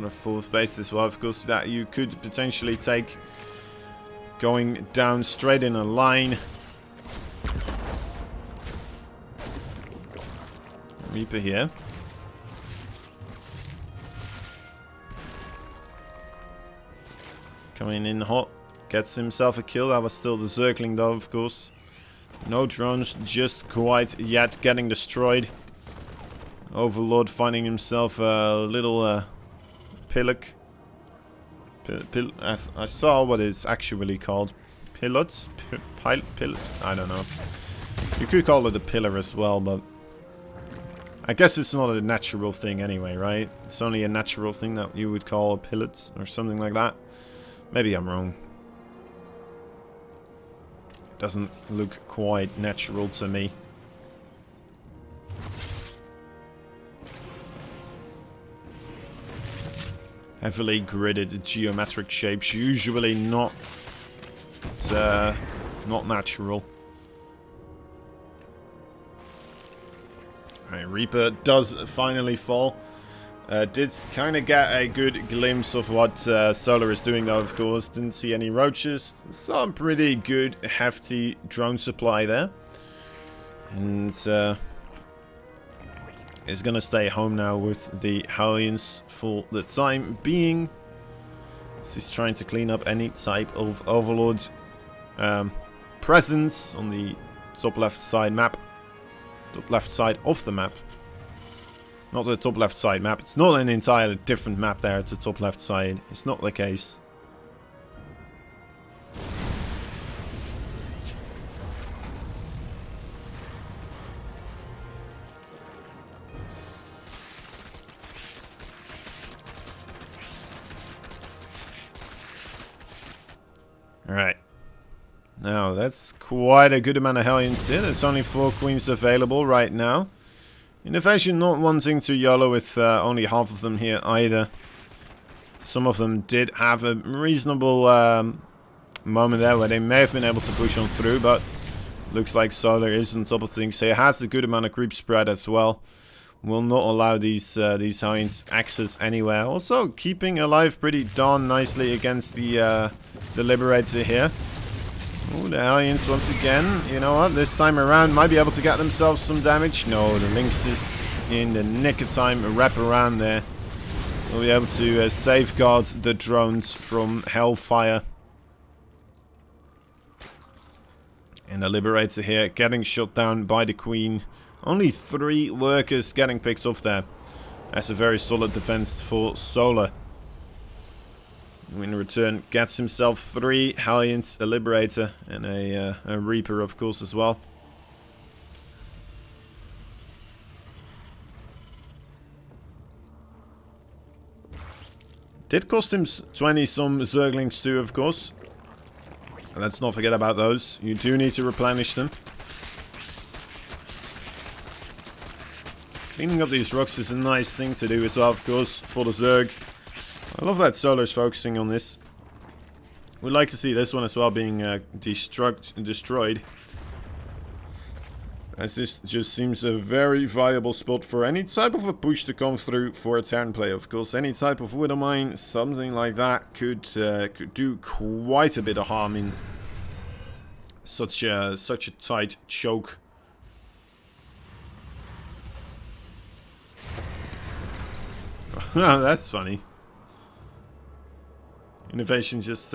S2: fourth base as well, of course, that you could potentially take going down straight in a line. Reaper here. Coming in hot. Gets himself a kill. That was still the Zergling though, of course. No drones just quite yet getting destroyed. Overlord finding himself a little pillock. I saw what it's actually called. Pilots? Pilot? I don't know. You could call it a pillar as well, but I guess it's not a natural thing anyway, right? It's only a natural thing that you would call a pilot or something like that. Maybe I'm wrong. Doesn't look quite natural to me. Heavily gridded geometric shapes, usually not natural. Alright, Reaper does finally fall. Did kind of get a good glimpse of what Solar is doing though, of course. Didn't see any roaches. Some pretty good hefty drone supply there. And is gonna stay home now with the Hellions for the time being. He's trying to clean up any type of Overlord presence on the top left side map. Top left side of the map. Not the top left side map. It's not an entirely different map there at the top left side. It's not the case. Alright. Now, that's quite a good amount of Hellions here. There's only 4 Queens available right now. INnoVation not wanting to YOLO with only half of them here either. Some of them did have a reasonable moment there where they may have been able to push on through, but looks like Solar is on top of things. So it has a good amount of creep spread as well. Will not allow these Hellions access anywhere. Also keeping alive pretty darn nicely against the Liberator here. Oh, the Hellions once again. You know what? This time around might be able to get themselves some damage. No, the Lynx just in the nick of time wrap around there. We'll be able to safeguard the drones from Hellfire. And the Liberator here getting shot down by the Queen. Only 3 workers getting picked off there. That's a very solid defense for Solar. In return, gets himself 3 Hellions, a Liberator, and a Reaper, of course, as well. Did cost him 20 some Zerglings too, of course. And let's not forget about those. You do need to replenish them. Cleaning up these rocks is a nice thing to do as well, of course, for the Zerg. I love that Solar's focusing on this. We'd like to see this one as well being destroyed. As this just seems a very viable spot for any type of a push to come through for a Terran play. Of course, any type of Widow Mine, something like that could do quite a bit of harm in such a tight choke. That's funny. INnoVation just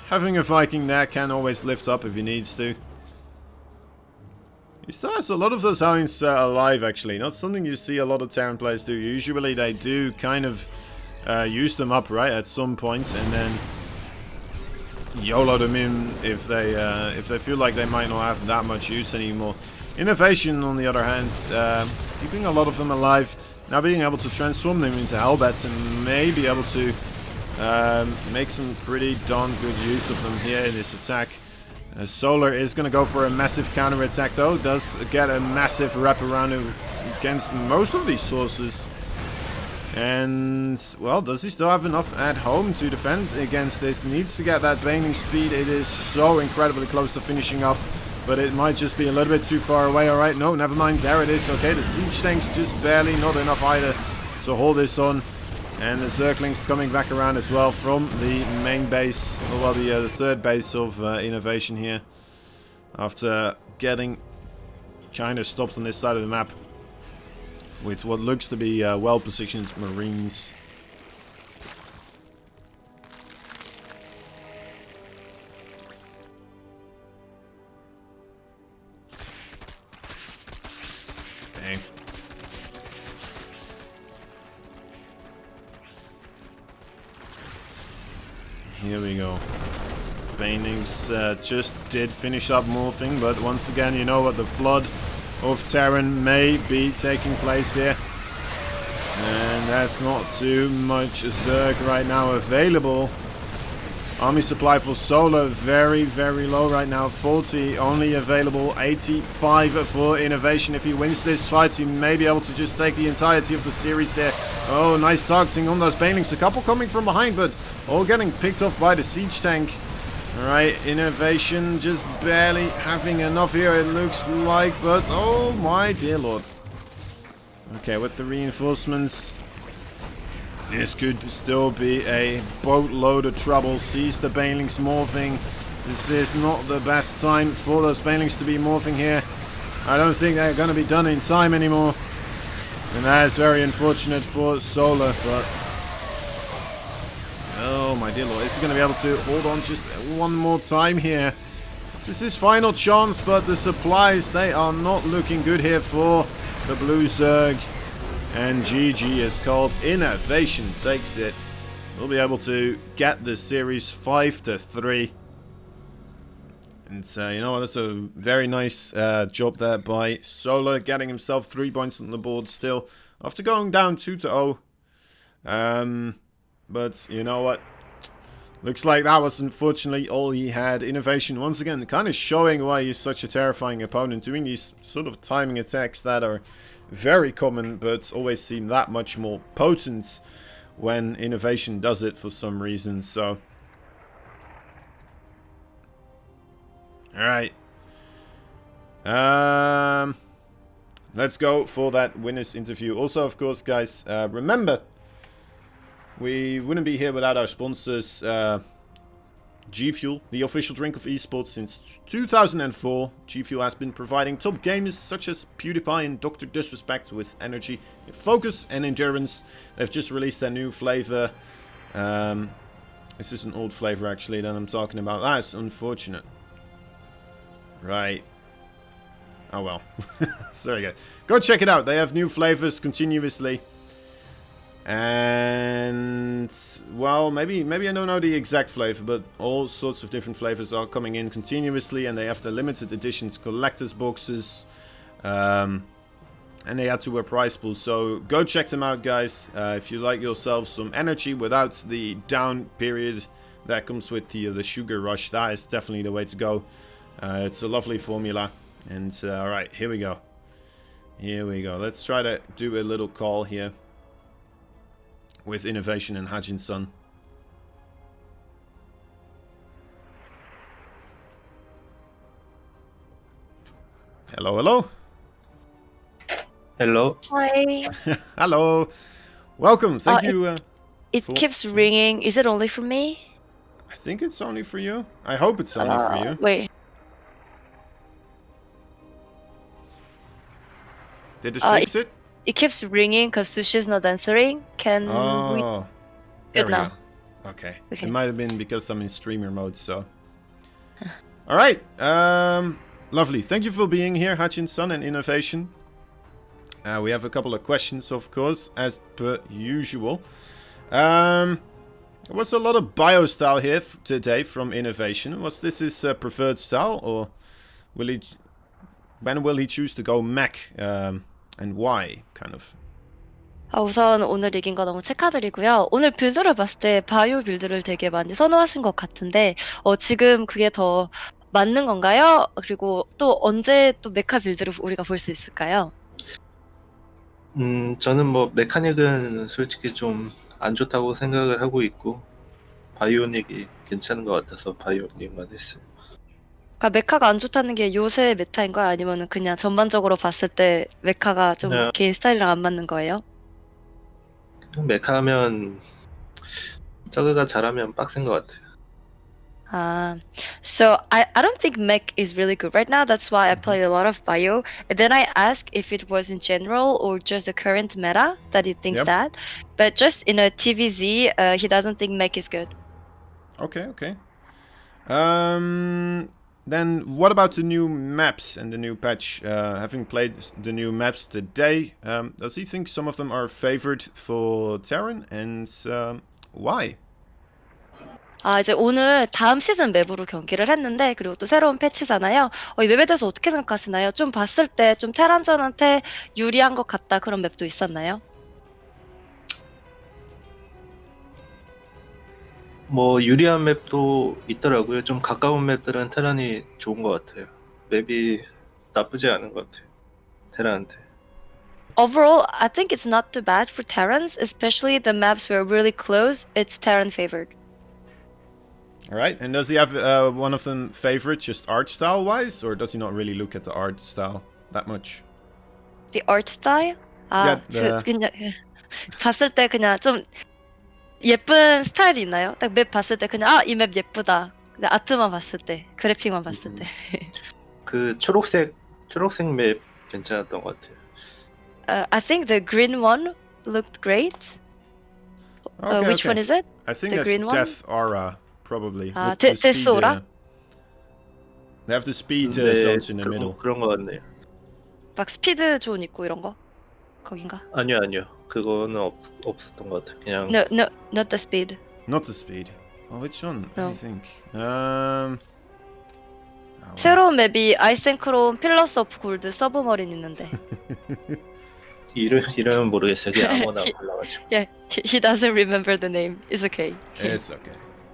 S2: having a Viking there can always lift up if he needs to. He still has a lot of those Hellions alive, actually. Not something you see a lot of Terran players do. Usually they do kind of use them up, right, at some point, and then YOLO them in if they feel like they might not have that much use anymore. INnoVation, on the other hand, keeping a lot of them alive. Now being able to transform them into Hellbats and may be able to make some pretty darn good use of them here in this attack. Solar is going to go for a massive counter attack though. Does get a massive wraparound against most of these sources. And, well, does he still have enough at home to defend against this? Needs to get that baning speed. It is so incredibly close to finishing up. But it might just be a little bit too far away. Alright, no, never mind. There it is. Okay, the siege tanks just barely, not enough either to hold this on. And the Zerglings coming back around as well from the main base. Well, the third base of INnoVation here. After getting kind of stopped on this side of the map. With what looks to be well-positioned Marines. Okay. Here we go. Banings just did finish up morphing, but once again, you know what, the flood of Terran may be taking place here. And that's not too much Zerg right now available. Army supply for Solar very, very low right now. 40 only available. 85 for INnoVation. If he wins this fight, he may be able to just take the entirety of the series there. Oh, nice targeting on those banelings. A couple coming from behind, but all getting picked off by the siege tank. Alright, INnoVation just barely having enough here, it looks like, but oh my dear lord. Okay, with the reinforcements, this could still be a boatload of trouble. Sees the banelings morphing. This is not the best time for those banelings to be morphing here. I don't think they're going to be done in time anymore. And that is very unfortunate for Solar, but... Oh, my dear lord. Is he going to be able to hold on just one more time here? This is his final chance, but the supplies, they are not looking good here for the Blue Zerg. And GG is called. INnoVation takes it. We'll be able to get the series 5-3. And you know what, that's a very nice job there by Solar, getting himself 3 points on the board still, after going down 2-0. But you know what, looks like that was unfortunately all he had. INnoVation once again kind of showing why he's such a terrifying opponent, doing these sort of timing attacks that are very common, but always seem that much more potent when INnoVation does it for some reason. So alright. Let's go for that winner's interview. Also, of course, guys, remember, we wouldn't be here without our sponsors. G Fuel, the official drink of esports since 2004. G Fuel has been providing top gamers such as PewDiePie and Dr. Disrespect with energy, focus and endurance. They've just released their new flavor. This is an old flavor actually that I'm talking about. That's unfortunate. Right. Oh well. Sorry guys. Go check it out. They have new flavors continuously. And well, maybe I don't know the exact flavor, but all sorts of different flavors are coming in continuously, and they have the limited editions collector's boxes. And they add to a prize pool. So go check them out, guys. If you like yourself some energy without the down period that comes with the sugar rush, that is definitely the way to go. It's a lovely formula. And alright, here we go. Here we go. Let's try to do a little call here with INnoVation and Hajin-san. Hello, hello.
S3: Hello.
S4: Hi.
S2: Hello. Welcome. Thank you.
S4: It keeps ringing. Is it only for me?
S2: I think it's only for you. I hope it's only for you.
S4: Wait.
S2: Did it fix it?
S4: It keeps ringing because Sushi's not answering. Can we...
S2: Oh, there
S4: Good
S2: we
S4: now.
S2: go. Okay.
S4: Okay.
S2: It might have been because I'm in streamer mode, so. All right. Lovely. Thank you for being here, Hachin-san and INnoVation. We have a couple of questions, of course, as per usual. There was a lot of bio style here today from INnoVation. Was this his preferred style, or will he? When will he choose to go mech, and why, kind of?
S4: 우선 오늘 이긴 거 너무 축하드리고요. 오늘 빌드를 봤을 때 바이오 빌드를 되게 많이 선호하신 것 같은데 지금 그게 더 맞는 건가요? 그리고 또 언제 또 메카 빌드를 우리가 볼 수 있을까요?
S3: 저는 뭐 메카닉은 솔직히 좀 안 좋다고 생각을 하고 있고 바이오닉이 괜찮은 것 같아서 바이오닉만 했어요.
S4: 그러니까 메카가 안 좋다는 게 요새 메타인 거야? 아니면은 그냥 전반적으로 봤을 때 메카가 좀
S3: 네.
S4: 개인 스타일이랑 안 맞는 거예요?
S3: 메카하면 저그가 잘하면 빡센 것 같아요.
S4: So I don't think mech is really good right now. That's why I played a lot of bio. And then I asked if it was in general or just the current meta that he thinks
S2: Yep.
S4: that. But just in a TVZ, he doesn't think mech is good.
S2: Okay, okay. Then what about the new maps and the new patch? Having played the new maps today, does he think some of them are favored for Terran, and why?
S4: 이제 오늘 다음 시즌 맵으로 경기를 했는데 그리고 또 새로운 패치잖아요. 이 맵에 대해서 어떻게 생각하시나요? 좀 봤을 때 좀 테란전한테 유리한 것 같다 그런 맵도 있었나요?
S3: 뭐 유리한 맵도 있더라고요. 좀 가까운 맵들은 테란이 좋은 것 같아요. 맵이 나쁘지 않은 것 같아요. 테란한테.
S4: Overall, I think it's not too bad for Terrans, especially the maps were really close. It's Terran favored.
S2: All right, and does he have one of them favorite, just art style wise, or does he not really look at the art style that much?
S4: The art style?
S2: Yeah,
S4: 그냥 봤을 때 그냥 좀 예쁜 스타일이 있나요? 딱 맵 봤을 때 그냥 이 맵 예쁘다. 그냥 아트만 봤을 때, 그래픽만 봤을 때.
S3: 그 초록색 초록색 맵 괜찮았던 것 같아요.
S4: I think the green one looked great.
S2: Okay,
S4: Which one
S2: okay.
S4: is it?
S2: I think
S4: The
S2: that's
S4: green one?
S2: Death Aura, probably.
S4: 아,
S2: With the speed,
S4: 데스오라?
S2: they have the speed
S3: 근데
S2: zones in the middle.
S3: 그런 것 같네요.
S4: 막 스피드 존 있고 이런 거? 거긴가?
S3: 아니요, 아니요. 그거는 없었던 것 같아요. 그냥
S4: No, no, not the speed.
S2: Not the speed. Oh, which one? Let
S4: No.
S2: me think. Well.
S4: 새로운 맵이 아이센크롬 필러스 오브 골드 서브머린 있는데.
S3: 이름은 모르겠어요. 그냥 아무나
S4: He-
S3: 골라가지고.
S4: Yeah, he doesn't remember the name. It's okay.
S2: It's okay.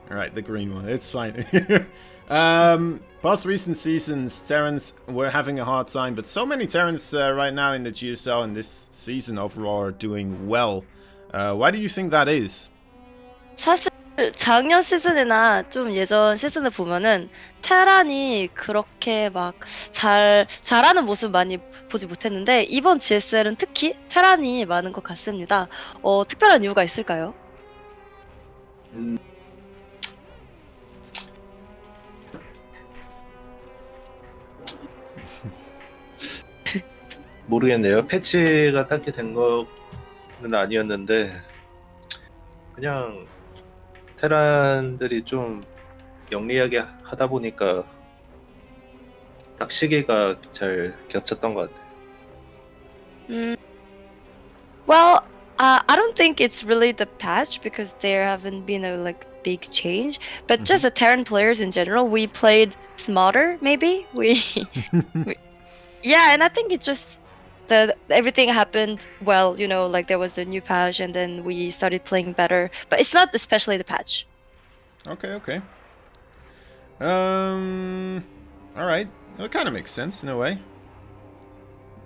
S2: Alright, the green one. It's fine. Past recent seasons, Terrans were having a hard time, but so many Terrans right now in the GSL and this season overall are doing well. Why do you think that is?
S4: 사실 작년 시즌이나 좀 예전 시즌을 보면은 테란이 그렇게 막 잘하는 모습 많이 보지 못했는데 이번 GSL은 특히 테란이 많은 것 같습니다. 특별한 이유가 있을까요?
S3: 음, 모르겠네요. 패치가 딱히 된 거는 아니었는데 그냥 테란들이 좀 영리하게 하다 보니까 딱 시기가 잘 겹쳤던 것 같아요.
S4: Well, I don't think it's really the patch because there haven't been a big change, but just the Terran players in general, we played smarter. Maybe yeah, and I think it just everything happened well. There was the new patch, and then we started playing better. But it's not especially the patch.
S2: Okay, okay. Alright. Well, it kind of makes sense in a way.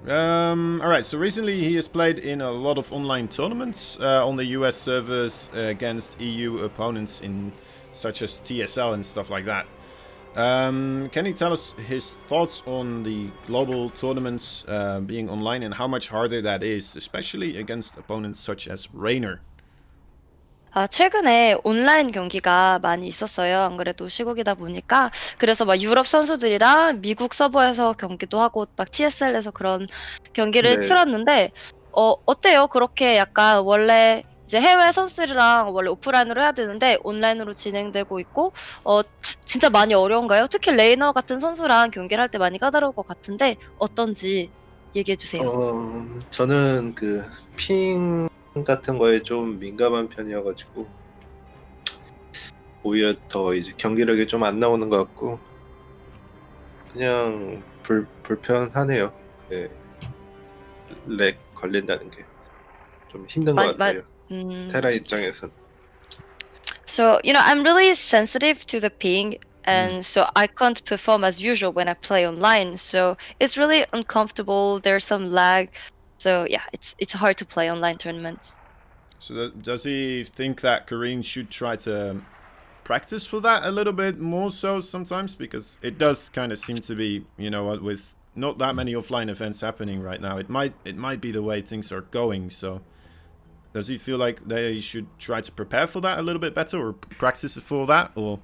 S2: Alright, so recently he has played in a lot of online tournaments on the US servers against EU opponents in such as TSL and stuff like that. Can he tell us his thoughts on the global tournaments being online and how much harder that is, especially against opponents such as Rainer?
S4: 최근에 온라인 경기가 많이 있었어요. 안 그래도 시국이다 보니까. 그래서 막 유럽 선수들이랑 미국 서버에서 경기도 하고 막 TSL에서 그런 경기를
S3: 네.
S4: 치렀는데 어때요? 그렇게 약간 원래 이제 해외 선수들이랑 원래 오프라인으로 해야 되는데 온라인으로 진행되고 있고 진짜 많이 어려운가요? 특히 레이너 같은 선수랑 경기를 할 때 많이 까다로울 것 같은데 어떤지 얘기해 주세요.
S3: 저는 그 핑 같은 거에 좀 민감한 편이어가지고 오히려 더 이제 경기력이 좀 안 나오는 것 같고 그냥 불편하네요. 네. 렉 걸린다는 게 좀 힘든 것 같아요. 테라 입장에서는.
S4: So, I'm really sensitive to the ping, and so I can't perform as usual when I play online. So it's really uncomfortable. There's some lag. So yeah, it's hard to play online tournaments.
S2: So does he think that Kareen should try to practice for that a little bit more so sometimes? Because it does kind of seem to be, with not that many offline events happening right now, it might be the way things are going. So does he feel like they should try to prepare for that a little bit better or practice for that? Or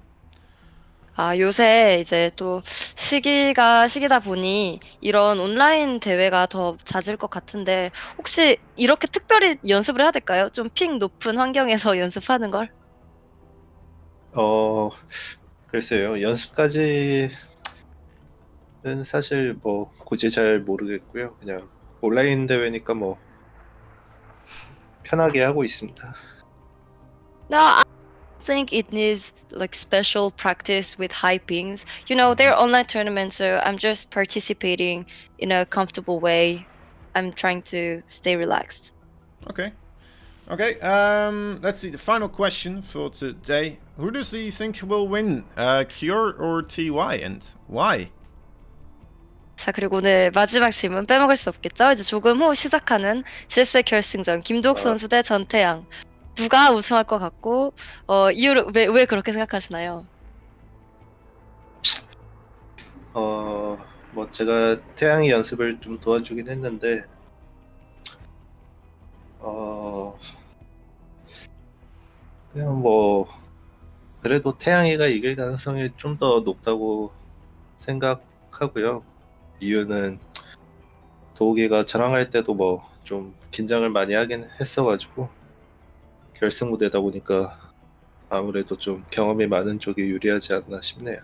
S4: 요새 이제 또 시기다 보니 이런 온라인 대회가 더 잦을 것 같은데 혹시 이렇게 특별히 연습을 해야 될까요? 좀 핑 높은 환경에서 연습하는 걸?
S3: 글쎄요. 연습까지는 사실 뭐 굳이 잘 모르겠고요. 그냥 온라인 대회니까 뭐 편하게 하고 있습니다.
S4: No, I think it needs special practice with high pings. They're online tournaments, so I'm just participating in a comfortable way. I'm trying to stay relaxed.
S2: okay. Let's see the final question for today. Who does he think will win, Cure or TY, and why?
S4: 자, 그리고 오늘 마지막 질문 빼먹을 수 없겠죠? 이제 조금 후 시작하는 GSL 결승전 김도욱 선수 대 전태양. 누가 우승할 것 같고 이유를 왜 그렇게 생각하시나요?
S3: 뭐 제가 태양이 연습을 좀 도와주긴 했는데 그냥 뭐 그래도 태양이가 이길 가능성이 좀 더 높다고 생각하고요. 이유는 도우기가 저랑할 때도 뭐 좀 긴장을 많이 하긴 했어가지고 결승 무대다 보니까 아무래도 좀 경험이 많은 쪽이 유리하지 않나 싶네요.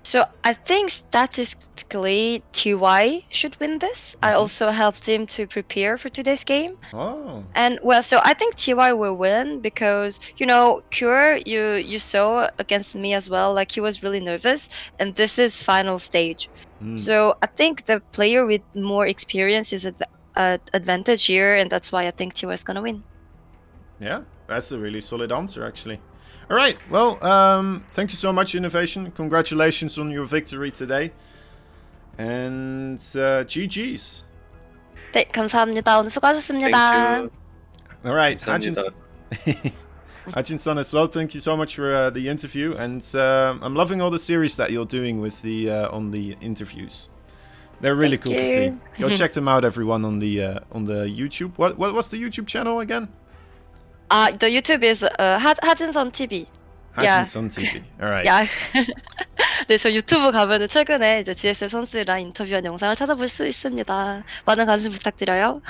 S4: So I think statistically TY should win this. I also helped him to prepare for today's game.
S2: Oh.
S4: And well, so I think TY will win because Cure you saw against me as well. Like he was really nervous, and this is final stage. So I think the player with more experience is advantage here, and that's why I think TY is gonna win.
S2: Yeah, that's a really solid answer, actually. All right, well, thank you so much, INnoVation. Congratulations on your victory today. And GG's.
S4: 네, 감사합니다. 오늘 수고하셨습니다.
S3: 땡큐.
S2: All right,
S3: 감사합니다.
S2: Hajin-san as well, thank you so much for the interview. And I'm loving all the series that you're doing with the on the interviews. They're really cool to see. Go check them out, everyone, on the YouTube. What's the YouTube channel again?
S4: The YouTube is 하진선 TV.
S2: Hajin-san TV. All right.
S4: 야. 네, 저 유튜브 가면은 최근에 이제 GS 선수랑 인터뷰한 영상을 찾아볼 수 있습니다. 많은 관심 부탁드려요.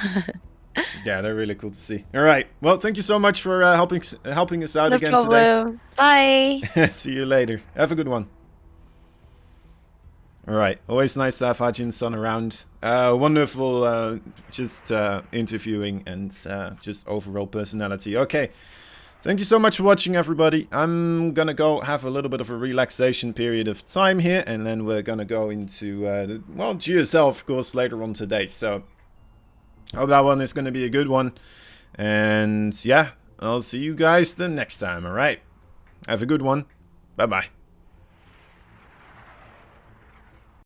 S2: Yeah, they're really cool to see. All right. Well, thank you so much for helping us out
S4: No
S2: again
S4: problem. Bye.
S2: today. See you later. Have a good one. All right. Always nice to have Hajin-san around. Wonderful, just interviewing and just overall personality. Okay. Thank you so much for watching, everybody. I'm gonna go have a little bit of a relaxation period of time here, and then we're gonna go into GSL, of course, later on today. So hope that one is gonna be a good one. And yeah, I'll see you guys the next time. All right. Have a good one. Bye bye.